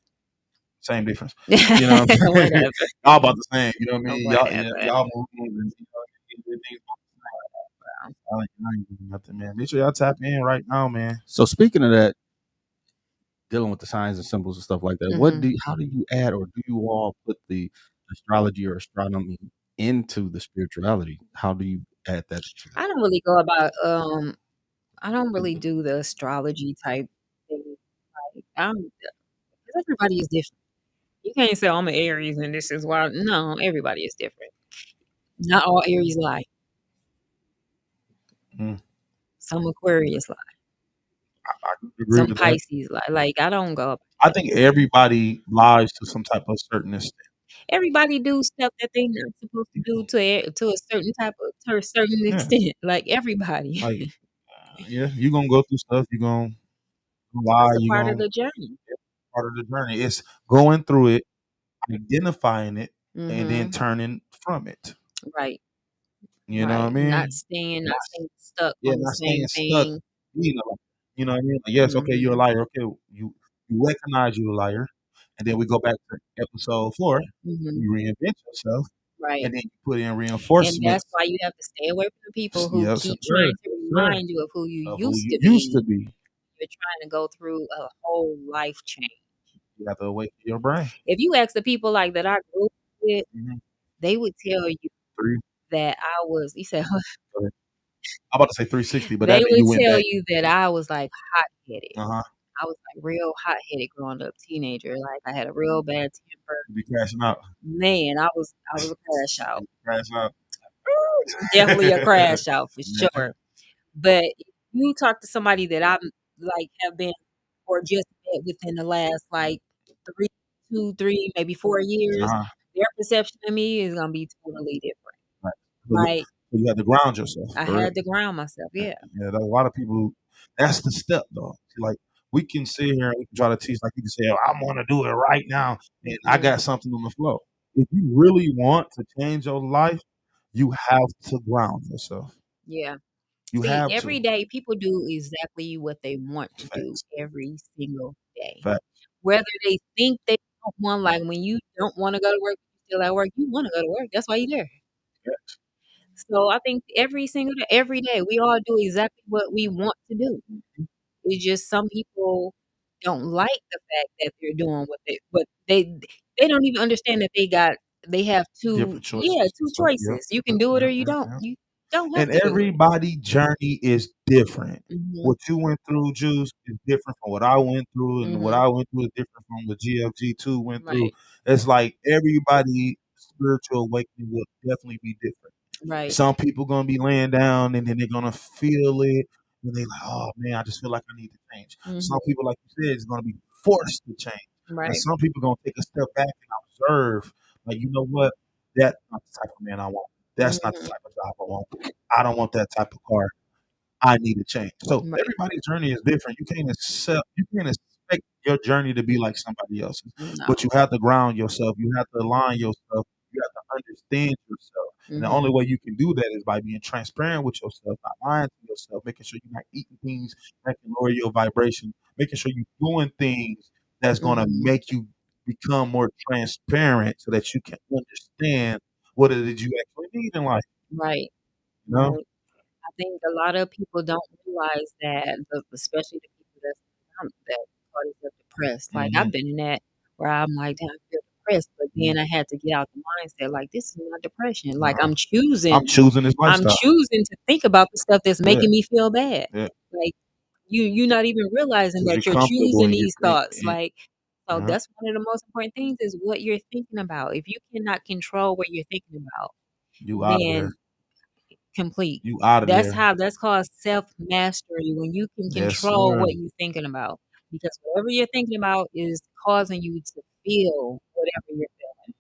Same difference. You know what I'm saying? Whatever. Y'all about the same. You know what I mean? Whatever. Y'all move and everything's I ain't doing nothing, man. Make sure y'all tap in right now, man. So speaking of that, dealing with the signs and symbols and stuff like that, how do you add, or do you all put the astrology or astronomy into the spirituality? How do you add that into I don't really go about I don't really do the astrology type thing. Like because everybody is different. You can't say, "Oh, I'm an Aries and this is why." No, everybody is different. Not all Aries lie. Mm. Some Aquarius lie. I agree Some with that. Pisces lie. Like I don't go. I think everybody lies to some type of certain extent. Everybody do stuff that they not supposed to do to a certain to a certain Yeah. extent. Like everybody. Like, yeah, you're gonna go through stuff. You're gonna lie. It's a You're part of gonna the journey. part of the journey. It's going through it, identifying it, and then Mm-hmm. turning from it. Right. You know what I Right. Not mean? staying stuck Yeah, on the not staying same stuck thing. being a liar. You know what I mean? Like, yes, okay, you're a Mm-hmm. liar. Okay, you recognize you're a liar, and then we go back to episode 4. Mm-hmm. You reinvent yourself, Right. and then you put in And that's reinforcements. why you have to stay away from the people who Yes, keep sir, trying to sir. remind you of who you Of who used you to used be. to be. You're trying to go through a whole life change. You have to awaken your brain. If you ask the people like that I grew up with, Mm-hmm. they would tell you 3. that I was. You said I'm about to say 360, but they that would you went tell back. you that I was like hot headed. Uh-huh. I was like real hot headed growing up, teenager. Like I had a real bad temper. You be crashing out. Man, I was a crash out. Crash out. Definitely a crash out for Yeah. sure. But if you talk to somebody that I'm like have been or just met within the last like 3, 2, 3, maybe 4 years, Uh-huh. their perception of me is gonna be totally different. Right. Like So you have to ground yourself, I correct? had to ground myself. Yeah. Yeah, there's a lot of people. That's the step, though. Like we can sit here and we can try to teach, like you can say, oh, "I'm going to do it right now," and I got something on the flow. If you really want to change your life, you have to ground yourself. Yeah. You See, have every to. day people do exactly what they want to do Facts. every single day. Facts. Whether they think they don't want, like when you don't want to go to work, you still at work, you want to go to work. That's why you're there. Facts. So I think every single day, every day, we all do exactly what we want to do. It's just some people don't like the fact that they're doing but they don't even understand that they have Different yeah, choices. 2 So, yep. choices. You can do it or you don't. Yep. You don't have And to do it. everybody' journey is different. Mhm. What you went through, Juice, is different from what I went through, and what Mhm. I went through is different from what GFG2 went through. Right. It's like everybody's spiritual awakening will definitely be different. Right. Some people gonna be laying down and then they're gonna feel it, and they like, oh man, I just feel like I need to change. Some Mhm. people, like you said, is gonna be forced to change, and Right. some people gonna take a step back and observe, like you know what, that's not the type of man I want. That's not the Mhm. type of job I want. I don't want that type of car. I need to change. So Right. everybody's journey is different. You can't expect your journey to be like somebody else's. But No. you have to ground yourself. You have to align yourself. You have to understand yourself. And the only Mhm. way you can do that is by being transparent with yourself, not lying to yourself, making sure you're not eating things that can lower your vibration, making sure you're doing things that's gonna Mhm. make you become more transparent so that you can understand what it is you actually need in life. Right. You know? Right. I think a lot of people don't realize that, especially the people that call themselves depressed. Like Hmm. I've been in that where I'm like, damn, I feel depressed, but then I had to get out the mindset like this is not depression. Like Uh-uh. I'm choosing this I'm lifestyle. choosing to think about the stuff that's Yeah, making me feel bad. yeah. Like you're not even realizing To be that you're comfortable choosing in your these thing. thoughts. Like so Yeah. that's one of the most important things is what you're thinking about. If you cannot control what you're thinking about, You out of there. then complete. You out of there. That's called self-mastery when you can Yes, control sir. what you're thinking about. because whatever you're thinking about is causing you to feel whatever you're feeling.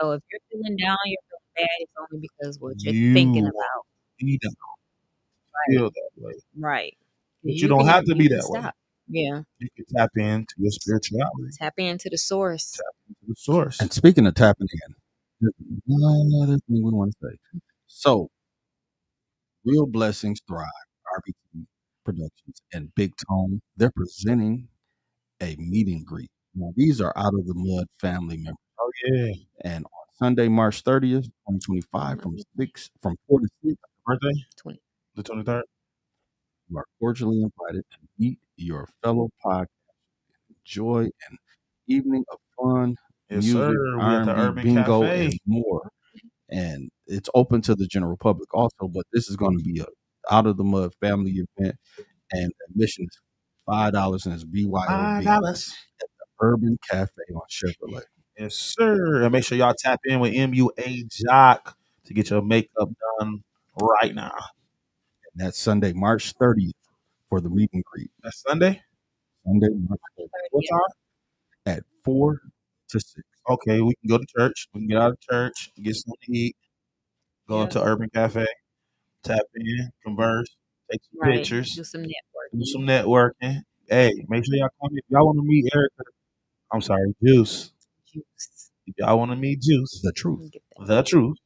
So if you're feeling down, you're feeling bad, it's only because what you're thinking You about. need to Right. feel that way. Right. But you don't have to be You can that way. stop. Yeah. You can tap into your spirituality. Tap into the source. Tap into the source. And speaking of tapping in, there's one other thing we want to say. So, Real Blessings Thrive, RBT Productions, and Big Tone, they're presenting a meet and greet. Now, these are Out of the Mud family members. Oh yeah. And on Sunday, March 30th, 2025, from 4 to 6, Birthday? 20. The 23rd? you are cordially invited to meet your fellow podcast. Enjoy an evening of fun, Yes, music, sir. We at the R&B, Urban bingo, Cafe. and more. And it's open to the general public also, but this is going to be a Out of the Mud family event, and admission is $5 and it's BYOB $5. at the Urban Cafe on Chevrolet. Yes, sir. And make sure y'all tap in with MUA Jock to get your makeup done right now. And that's Sunday, March 30th for the meet and greet. That's Sunday? Sunday, March 30th. What time? At 4 to 6. Okay, we can go to church. We can get out of church, get something to eat, go into Urban Cafe, tap in, converse, take some pictures, Do some networking. do some networking. Hey, make sure y'all come. If y'all want to meet Erica, I'm sorry, Juice. If y'all want to meet Juice, The Truth. The Truth.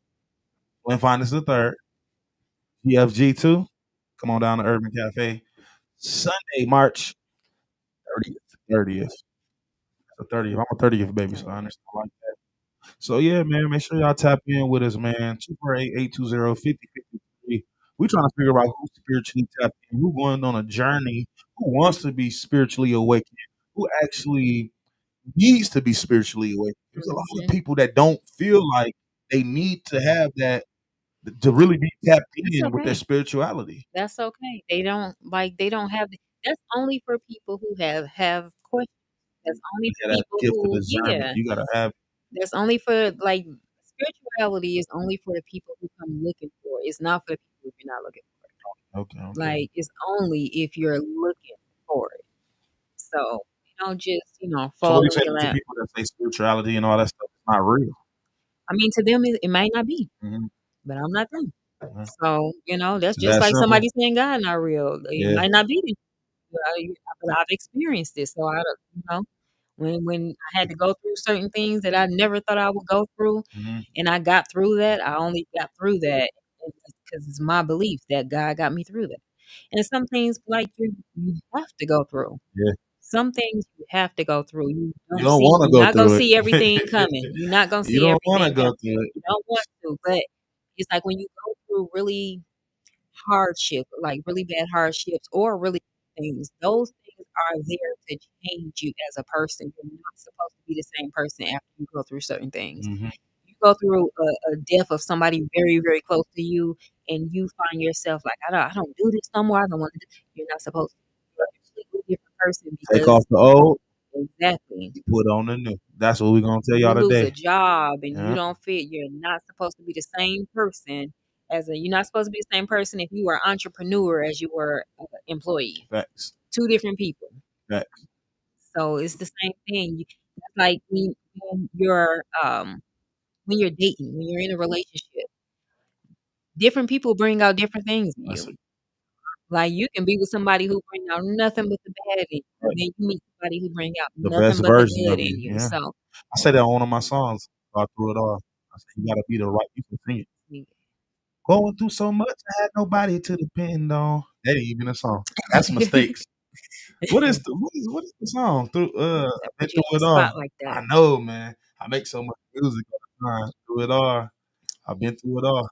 FLINT Finest the Third. GFG2. Come on down to Urban Cafe. Sunday, March 30th. The 30th. I'm a 30th baby, so I understand like that. So yeah, man, make sure y'all tap in with us, man. 248-820-5053. We trying to figure out who spiritually tapped in, who going on a journey, who wants to be spiritually awakened, who actually needs to be spiritually awakened. There's a lot of people that don't feel like they need to have that to really be tapped in with their spirituality. That's okay. They don't have that's only for people who have questions. That's only for people Gift of who discernment. You gotta have. That's only for spirituality is only for the people who come looking for it. It's not for the people if you're not looking for it. Okay. Like it's only if you're looking for it. So you don't just So what fall do you in say your to lap. people that say spirituality and all that stuff is not real? I mean, to them it might not be, but I'm not them. So that's just like somebody saying God not real. It might not be, but I've experienced it. So I don't, when I had to go through certain things that I never thought I would go through, and I got through that, I only got through that because it's my belief that God got me through that. And some things like you have to go through. Yeah. Some things you have to go through. You don't want to go You're not through gonna it. see everything coming. You're not gonna see You don't want to everything go coming. through it. You don't want to, but it's like when you go through really hardship, like really bad hardships or really things, those things are there to change you as a person. You're not supposed to be the same person after you go through certain things. You go through a death of somebody very, very close to you, and you find yourself like, I don't do this no more. I don't want to do. You're not supposed to. You're a completely different person Take off the old. Exactly. Put on the new. That's what we're gonna tell y'all today. You lose today. a job and you don't fit. You're not supposed to be the same person you're not supposed to be the same person if you were entrepreneur as you were employee. Facts. Two different people. Facts. So it's the same thing. Like when you're dating, when you're in a relationship, different people bring out different things in you. Like you can be with somebody who bring out nothing but the bad in you. And then you meet somebody who bring out The nothing best but the version good of in you. you. So I say that on one of my songs. I threw it off. I said you gotta be the right people to sing it. Going through so much, I had nobody to depend on. That ain't even a song. That's mistakes. What is the song? Through been through it all. Like that. I know, man. I make so much music all the time. Through it all. I've been through it all.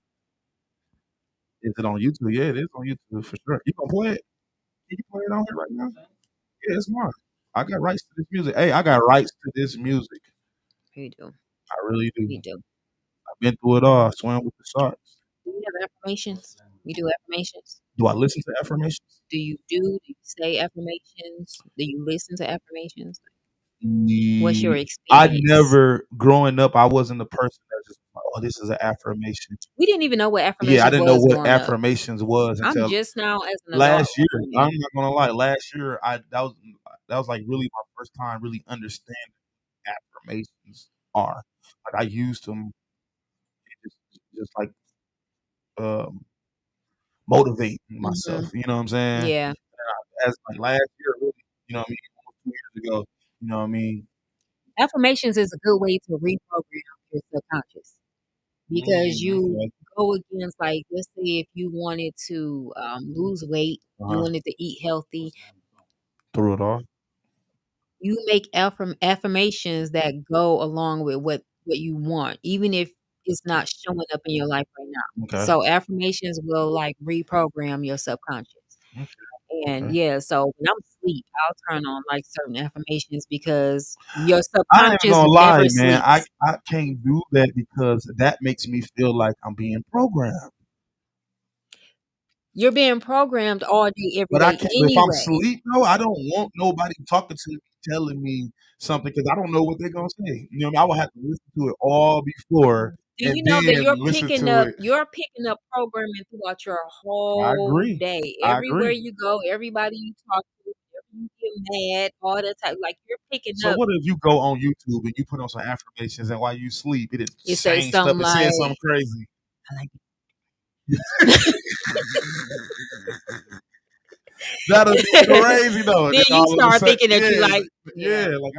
Is it on YouTube? Yeah, it is on YouTube for sure. You gonna play it? Can you play it on here right now? Yeah, it's mine. I got rights to this music. Hey, I got rights to this music. You do. I really do. You do. I've been through it all. Swam with the sharks. Do you have affirmations? We do affirmations. Do I listen to affirmations? Do you say affirmations? Do you listen to affirmations? What's What's your I experience? never, growing up, I wasn't the person that just, oh, this is an affirmation. We didn't even know what affirmations Yeah, I didn't know was what growing up. affirmations was I'm until just now as an adult last year. learning it. I'm not gonna lie. Last year, that was like really my first time really understanding affirmations are. Like I used them just like um, motivating myself. You know what I'm saying? Yeah. As like last year, really, you know what I mean, almost 2 years ago, you know what I mean. Affirmations is a good way to reprogram your subconscious because you Okay. go against, like, let's say if you wanted to lose weight, you Uh-huh. wanted to eat healthy, Through it all. you make affirmations that go along with what you want, even if it's not showing up in your life right now. Okay. So affirmations will like reprogram your subconscious. Okay. And Okay. yeah, so when I'm asleep, I'll turn on like certain affirmations because your I ain't even subconscious gonna lie, never man. I sleeps. I can't do that because that makes me feel like I'm being programmed. You're being programmed all day, every But I day can't. If I'm anyway. asleep, though, I don't want nobody talking to me, telling me something because I don't know what they're gonna say. You know what I mean? I would have to listen to it all before Do and you know that then you're listen picking to up it. you're picking up programming throughout your I whole agree. day. I Everywhere agree. you go, everybody you talk to, whenever you get mad, all the time, like you're picking So up. what if you go on YouTube and you put on some affirmations and while you sleep, it is It say changed up something and saying something like, crazy? I like That'll be it. crazy though. And Then then you all of a start sudden, thinking that you yeah, like, yeah. yeah, like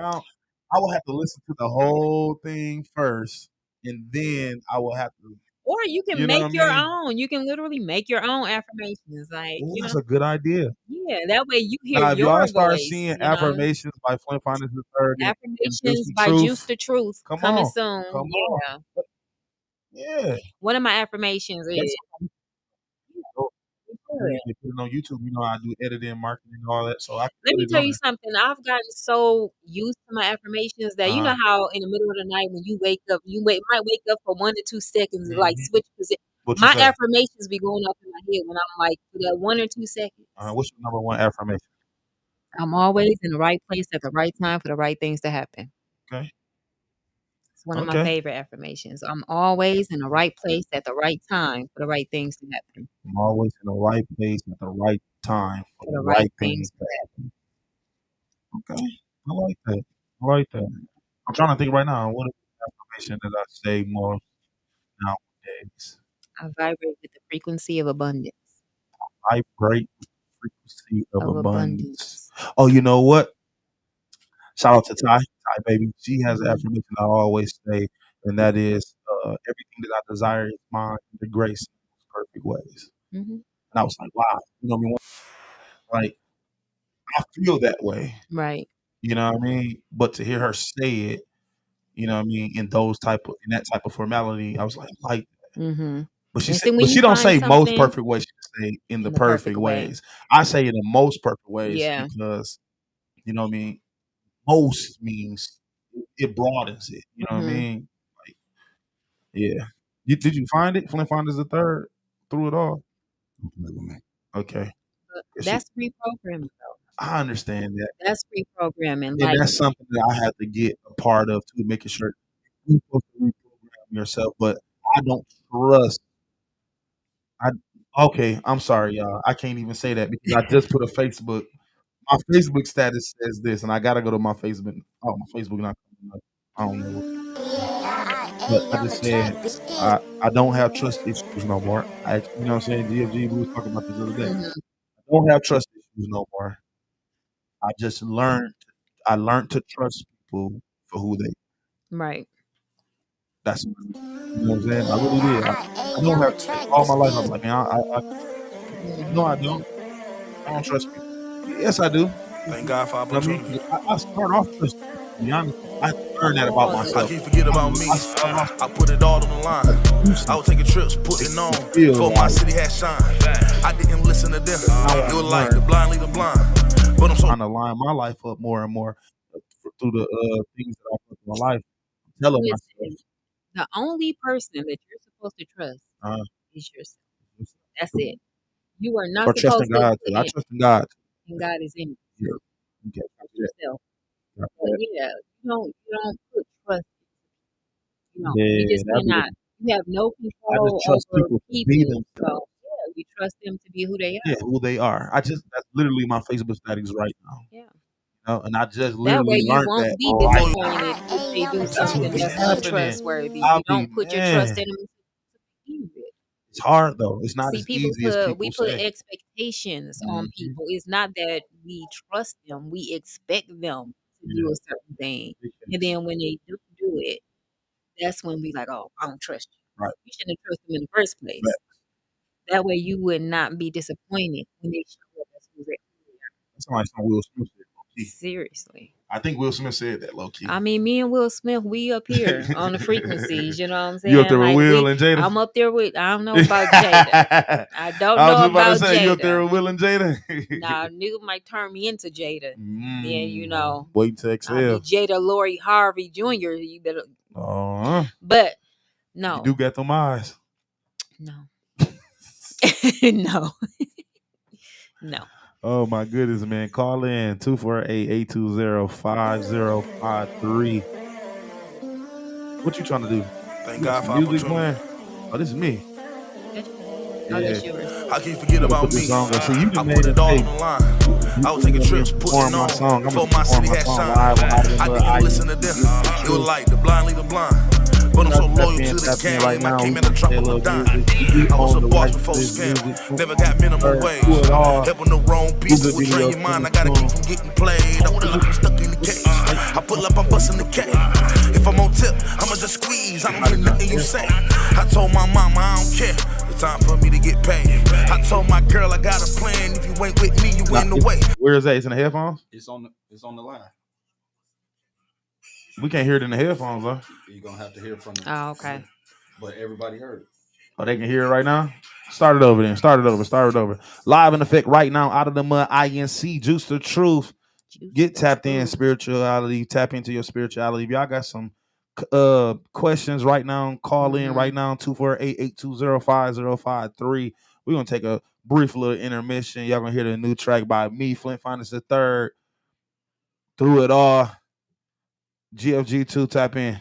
I will have to listen to the whole thing first, and then I will have to, Or you can you know what I make your mean? own. You can literally make your own affirmations. Like, Ooh, that's a good idea. yeah, that way you hear Now, if y'all your start voice, seeing affirmations by Flint Finders the Third and Juice Affirmations the by Juice Truth, the Truth come coming on, soon. come on, Yeah. yeah. One of my affirmations That's is so good. they put it on YouTube. You know, I do editing, marketing, and all that, so I can Let put me it tell on you something. I've gotten so used to my affirmations that you there. know how in the middle of the night when you wake up, might wake up for 1 or 2 seconds and like Mhm. switch position. What you My say? affirmations be going off in my head when I'm like for that 1 or 2 seconds. What's your number one affirmation? I'm always in the right place at the right time for the right things to happen. Okay, It's one of my okay. favorite affirmations. I'm always in the right place at the right time for the right things to happen. I'm always in the right place at the right time for For the the right right things things to to happen. happen. Okay, I like that. I like that. I'm trying to think right now. What is the affirmation that I say more nowadays? I vibrate with the frequency of abundance. Vibrate with the frequency of Of abundance. abundance. Oh, you know what? Shout out to Ty. Ty, baby. She has an Mhm. affirmation I always say, and that is everything that I desire is mine in the grace and perfect ways. Mhm. And I was like, wow. You know what I mean? Like, I feel that way. Right. You know what I mean? But to hear her say it, you know what I mean, in that type of formality, I was like, Mhm. but she And said, see, when but you she don't find say most something perfect ways. She say in the in the perfect perfect way. ways. I say in the most perfect ways Yeah. because you know what I mean. Most means it broadens it. You know what I Mhm. mean? Like, yeah. Did you find it? Flint Finders the Third through it all. Okay. But She, that's reprogramming though. I understand that, That's reprogramming. and Like that's something that I have to get a part of too, making sure you're supposed to reprogram yourself. But I don't trust. I okay. I'm sorry, y'all. I can't even say that because I just put a Facebook. My Facebook status says this, and I gotta go to my Facebook. Oh, my Facebook not coming up. I don't know, but I just said I don't have trust issues no more. You know what I'm saying? GFG, we was talking about this the other day. mhm. I don't have trust issues no more. I just learned. I learned to trust people for who they. Right. That's you know what I'm saying. I really did. I don't have all my life. I'm like, man, no, I don't. I don't trust people. Yes, I do. Thank God for You know what I mean? opportunity. 'Cause I start off trusting people, to be honest. I had to learn that about All the I myself. can't forget about me. I start off I put it all on the I line. try to do I was something taking trips, to make putting on people feel before my like city had shine. I didn't listen to them. now It I've was like the learned blind lead the blind. But I'm so trying to line my life up more and more through the things that I put in my life. I'm telling myself, listen, the only person that you're supposed to trust uh, is yourself. That's it. You are or not trusting supposed to God put too. I in, trust in God. and God is in you. Yeah. So Okay. trust Yeah. yourself. But Yeah. yeah, you don't put trust. You know, you Yeah, just that'd be the. cannot. You have no I just control trust over people to be people. themselves. So yeah, you trust them to be who they Yeah, are. who they are. That's literally my Facebook status right now. Yeah. And I just That literally way you learned won't that be right disappointed if they do now. That's what something be that's happening. untrustworthy. I'll You be, don't put your trust man. in them to begin with. It's hard though. It's not See, as easy as we people put say. expectations on Mhm. people. It's not that we trust them. We expect them to do Yeah. a certain thing. Big And facts. then when they do it, that's when we like, oh, I don't trust you. Right. You shouldn't trust them in the first place. Facts. That way you would not be disappointed when they show up as who they are. That's like some Will Smith said, low-key. Seriously. I think Will Smith said that low key. I mean, me and Will Smith, we up here on the frequencies, you know what I'm saying? You up there with Like Will and Jada? I'm up there with, I don't know about Jada. I don't I was know just about to about say, you up there Jada. with Will and Jada? Nah, nigga might turn me into Jada. Then, you know, wait to I'll exhale. be Jada Lori Harvey Jr. You better. But no. You do get them eyes. No. No. No. Oh my goodness, man. Call in 248-820-5053. What you trying to do? Thank God for Music opportunity. playing? Oh, this is me. Oh, that's yours. How can you forget about me? Song. See, you I put it all on the line. I was taking trips, putting my on song. before my city had shine. I didn't listen to them. It was like the blind lead the blind. But I'm so loyal to the game. I came in the drop of a dime. I was a boss before scam. Never got minimum wage. Helping the wrong people will train your mind. I gotta keep from getting played. I feel like I'm stuck in the cage. I pull up, I'm busting the cage. If I'm on tip, I'ma just squeeze. I don't hear nothing you say. I told my mama I don't care. It's time for me to get paid. I told my girl I got a plan. If you ain't with me, you in the way. Where is that? It's in the headphones? It's on the line. We can't hear it in the headphones, though. You're gonna have to hear from them. Oh, okay. But everybody heard it. Oh, they can hear it right now? Start it over then. Start it over. Live in effect right now, out of the mud, INC, Juice the Truth. Get tapped in spirituality. Tap into your spirituality. If y'all got some questions right now, call in right now, 248-820-5053. We're going to take a brief little intermission. Y'all going to hear the new track by me, Flint Finest III. Through it all. GFG2, tap in.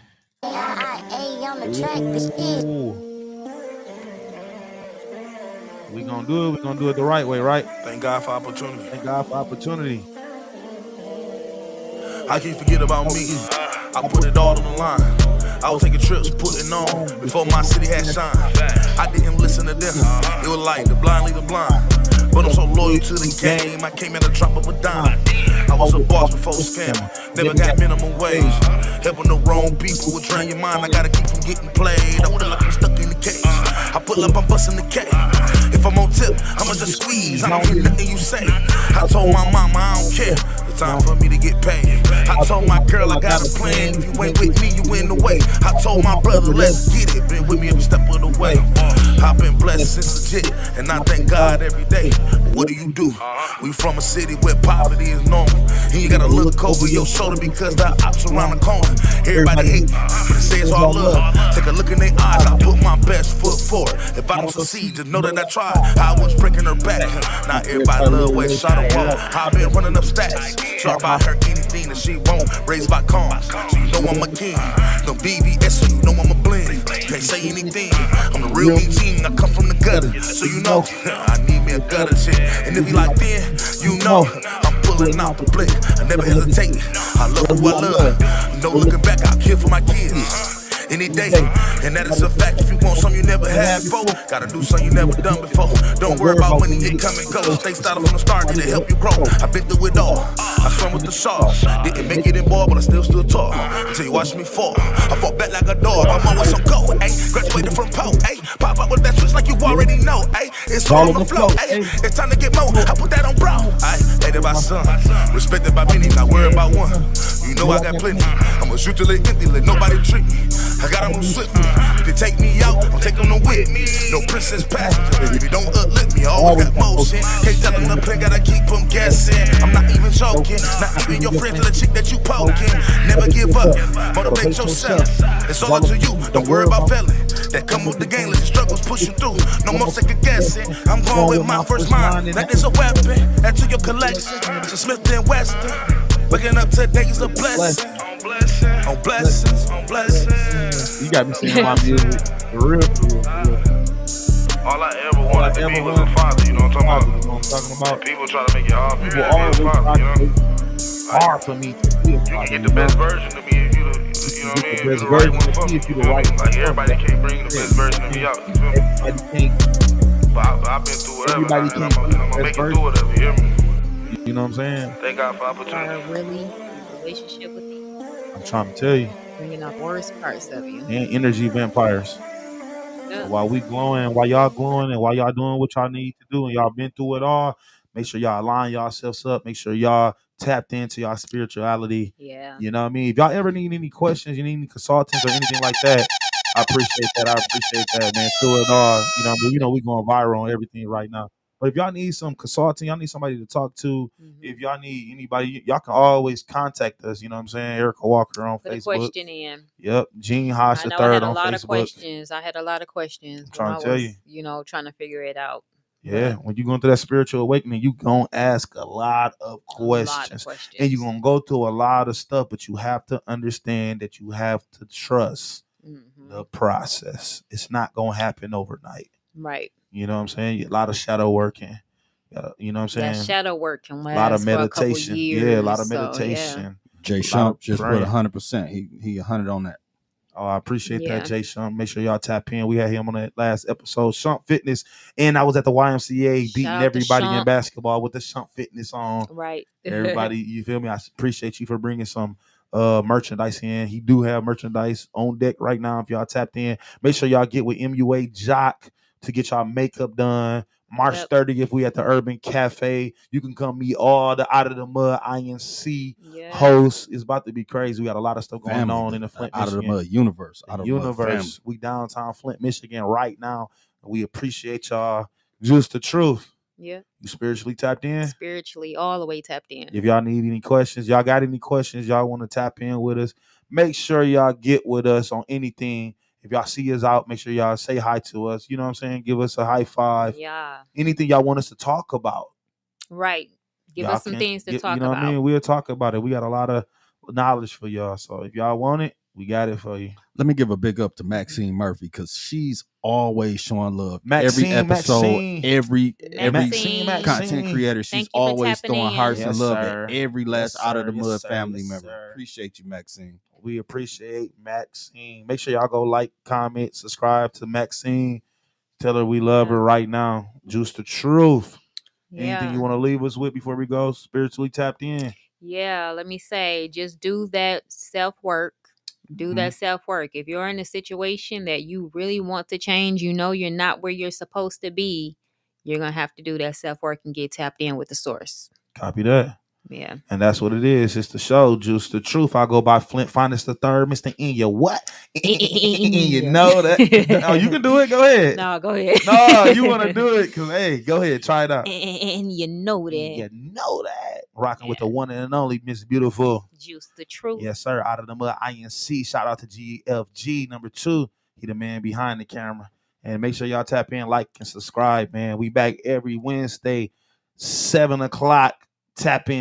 We gonna do it. We're gonna do it the right way, right? Thank God for opportunity. Thank God for opportunity. How can you forget about me? I put it all on the line. I was taking trips, putting on before my city had shine. I didn't listen to them. It was like the blind lead the blind. But I'm so loyal to the game. I came at the drop of a dime. I was a boss before scam. Never got minimum wage. Helping the wrong people will drain your mind. I gotta keep from getting played. I feel like I'm stuck in the cage. I pull up, I'm busting the cage. If I'm on tip, I'ma just squeeze. I don't hear nothing you say. I told my mama I don't care. It's time for me to get paid. I told my girl I got a plan. If you ain't with me, you in the way. I told my brother, let's get it. Been with me every step of the way. I've been blessed since legit, and I thank God every day. But what do? We from a city where poverty is normal. And you gotta look over your shoulder because the ops around the corner. Everybody hate me, but it says all love. Take a look in their eyes, I put my best foot forward. If I don't succeed, just know that I tried. I was breaking her back. Now everybody love where shot her wall. I've been running up stats. Sure about her anything that she won't. Raised by cons, so you know I'm a king. No VVS, so you know I'm a bling. Can't say anything. I'm the real Eugene. I come from the gutter, so you know I need me a gutter chick. And if you like then, you know I'm pulling out the blick. I never hesitate. I love who I love. No looking back, I'll kill for my kids. Any day, and that is a fact. If you want something you never had before, gotta do something you never done before. Don't worry about when it come and go. Stay started from the start, it'll help you grow. I've been through it all. I swam with the sharks. Didn't make it in ball, but I still stood tall. Until you watch me fall. I fought back like a dog. I'm always so cold, ayy. Graduated from Poe, ayy. Pop up with that switch like you already know, ayy. It's all on the flow, ayy. It's time to get more. I put that on bro, ayy. Hated by some, respected by many, not worried about one. You know I got plenty. I'ma shoot till they empty, let nobody trick me. I gotta move swiftly. If they take me out, I'm taking them with me. No princess passenger. If you don't uplift me, I always got motion. Can't tell them to play, gotta keep them guessing. I'm not even joking. Not even your friend to the chick that you poking. Never give up. Motivate yourself. It's all up to you. Don't worry about failing. That come with the game. Let the struggles push you through. No more second guessing. I'm going with my first mind. That is a weapon. Add to your collection. It's a Smith and Weston. Waking up today's a blessing. On blessings, on blessings. You got me singing my music. For real. All I ever wanted to be was a father, you know what I'm talking about? You know what I'm talking about? People try to make it hard for you People to be a always father, you know? hard for me to feel. You can get the best version of me if you know what I mean? If you the right one for me. You feel me? Like everybody can't bring the best version of me out. You feel me? Everybody can't. But I've been through whatever. Everybody And can't. I'm gonna make it through whatever. You hear me? You know what I'm saying? Thank God for Are opportunity. really in a relationship with you, I'm trying to tell you. bringing out the worst parts of you. And energy vampires. Yeah. So while we glowing, while y'all glowing, and while y'all doing what y'all need to do, and y'all been through it all, make sure y'all line yourselves up. Make sure y'all tapped into y'all spirituality. Yeah. You know what I mean? If y'all ever need any questions, you need any consultants or anything like that, I appreciate that. I appreciate that, man. Through it all, you know what I mean? You know we going viral on everything right now. But if y'all need some consulting, y'all need somebody to talk to. If y'all need anybody, y'all can always contact us. You know what I'm saying? Erica Walker on Put a Facebook. question in. Yep. Gene Hodge I the know I third had a on lot of Facebook. questions. I had a lot of questions when trying I to tell was, you. trying to figure it out. Yeah, But when you're going through that spiritual awakening, you gonna ask a lot of a lot of questions, questions. and you're gonna go through a lot of stuff. But you have to understand that you have to trust the process. It's not gonna happen overnight. Right. You know what I'm saying? A lot of shadow working. You know what I'm That saying? shadow work can A lot of last for a couple meditation. years. Yeah, a lot of So, yeah. meditation. Jay A lot Shump of just praying. put 100%. He 100 on that. Oh, I appreciate Yeah. that, Jay Shump. Make sure y'all tap in. We had him on that last episode, Shump Fitness, and I was at the YMCA Shout beating out to everybody in Shump. basketball with the Shump Fitness on. Right. Everybody, you feel me? I appreciate you for bringing some merchandise in. He do have merchandise on deck right now. If y'all tapped in, make sure y'all get with MUA Jock to get y'all makeup done. March 30th, we at the Urban Cafe. You can come meet all the Out of the Mud INC hosts. It's about to be crazy. We got a lot of stuff going on in the Flint, Out Michigan. of the Mud universe. Out of the Mud family. We downtown Flint, Michigan right now. We appreciate y'all. Juice the Truth. Yeah. You spiritually tapped in? Spiritually all the way tapped in. If y'all need any questions, y'all got any questions, y'all want to tap in with us, make sure y'all get with us on anything. If y'all see us out, make sure y'all say hi to us. You know what I'm saying? Give us a high five. Yeah. Anything y'all want us to talk about. Right. Give y'all us some things to talk you know about. What I mean? We'll talk about it. We got a lot of knowledge for y'all. So if y'all want it, we got it for you. Let me give a big up to Maxine Murphy because she's always showing love. Maxine, every episode, every Maxine. content creator, she's Thank you for always tapping throwing in. hearts Yes, and love sir. at every last Yes, Out of the sir. Mud Yes, sir. family Yes, member. sir. Appreciate you, Maxine. We appreciate Maxine. Make sure y'all go like, comment, subscribe to Maxine. Tell her we love her right now. Juice the Truth. Anything you want to leave us with before we go? Spiritually tapped in. Yeah, let me say, just do that self-work. Do that self-work. If you're in a situation that you really want to change, you know you're not where you're supposed to be, you're going to have to do that self-work and get tapped in with the source. Copy that. Yeah. And that's what it is. It's the show, Juice the Truth. I go by Flint Finest the Third, Mr. Inya. What? You know that? Oh, you can do it? Go ahead. No, go ahead. No, you want to do it? Because, hey, go ahead. Try it out. And you know that. You know that. Rocking with the one and only Miss Beautiful. Juice the Truth. Yes, sir. Out of the Mud INC. Shout out to GFG number 2. He the man behind the camera. And make sure y'all tap in, like, and subscribe, man. We back every Wednesday, 7 o'clock. Tap in.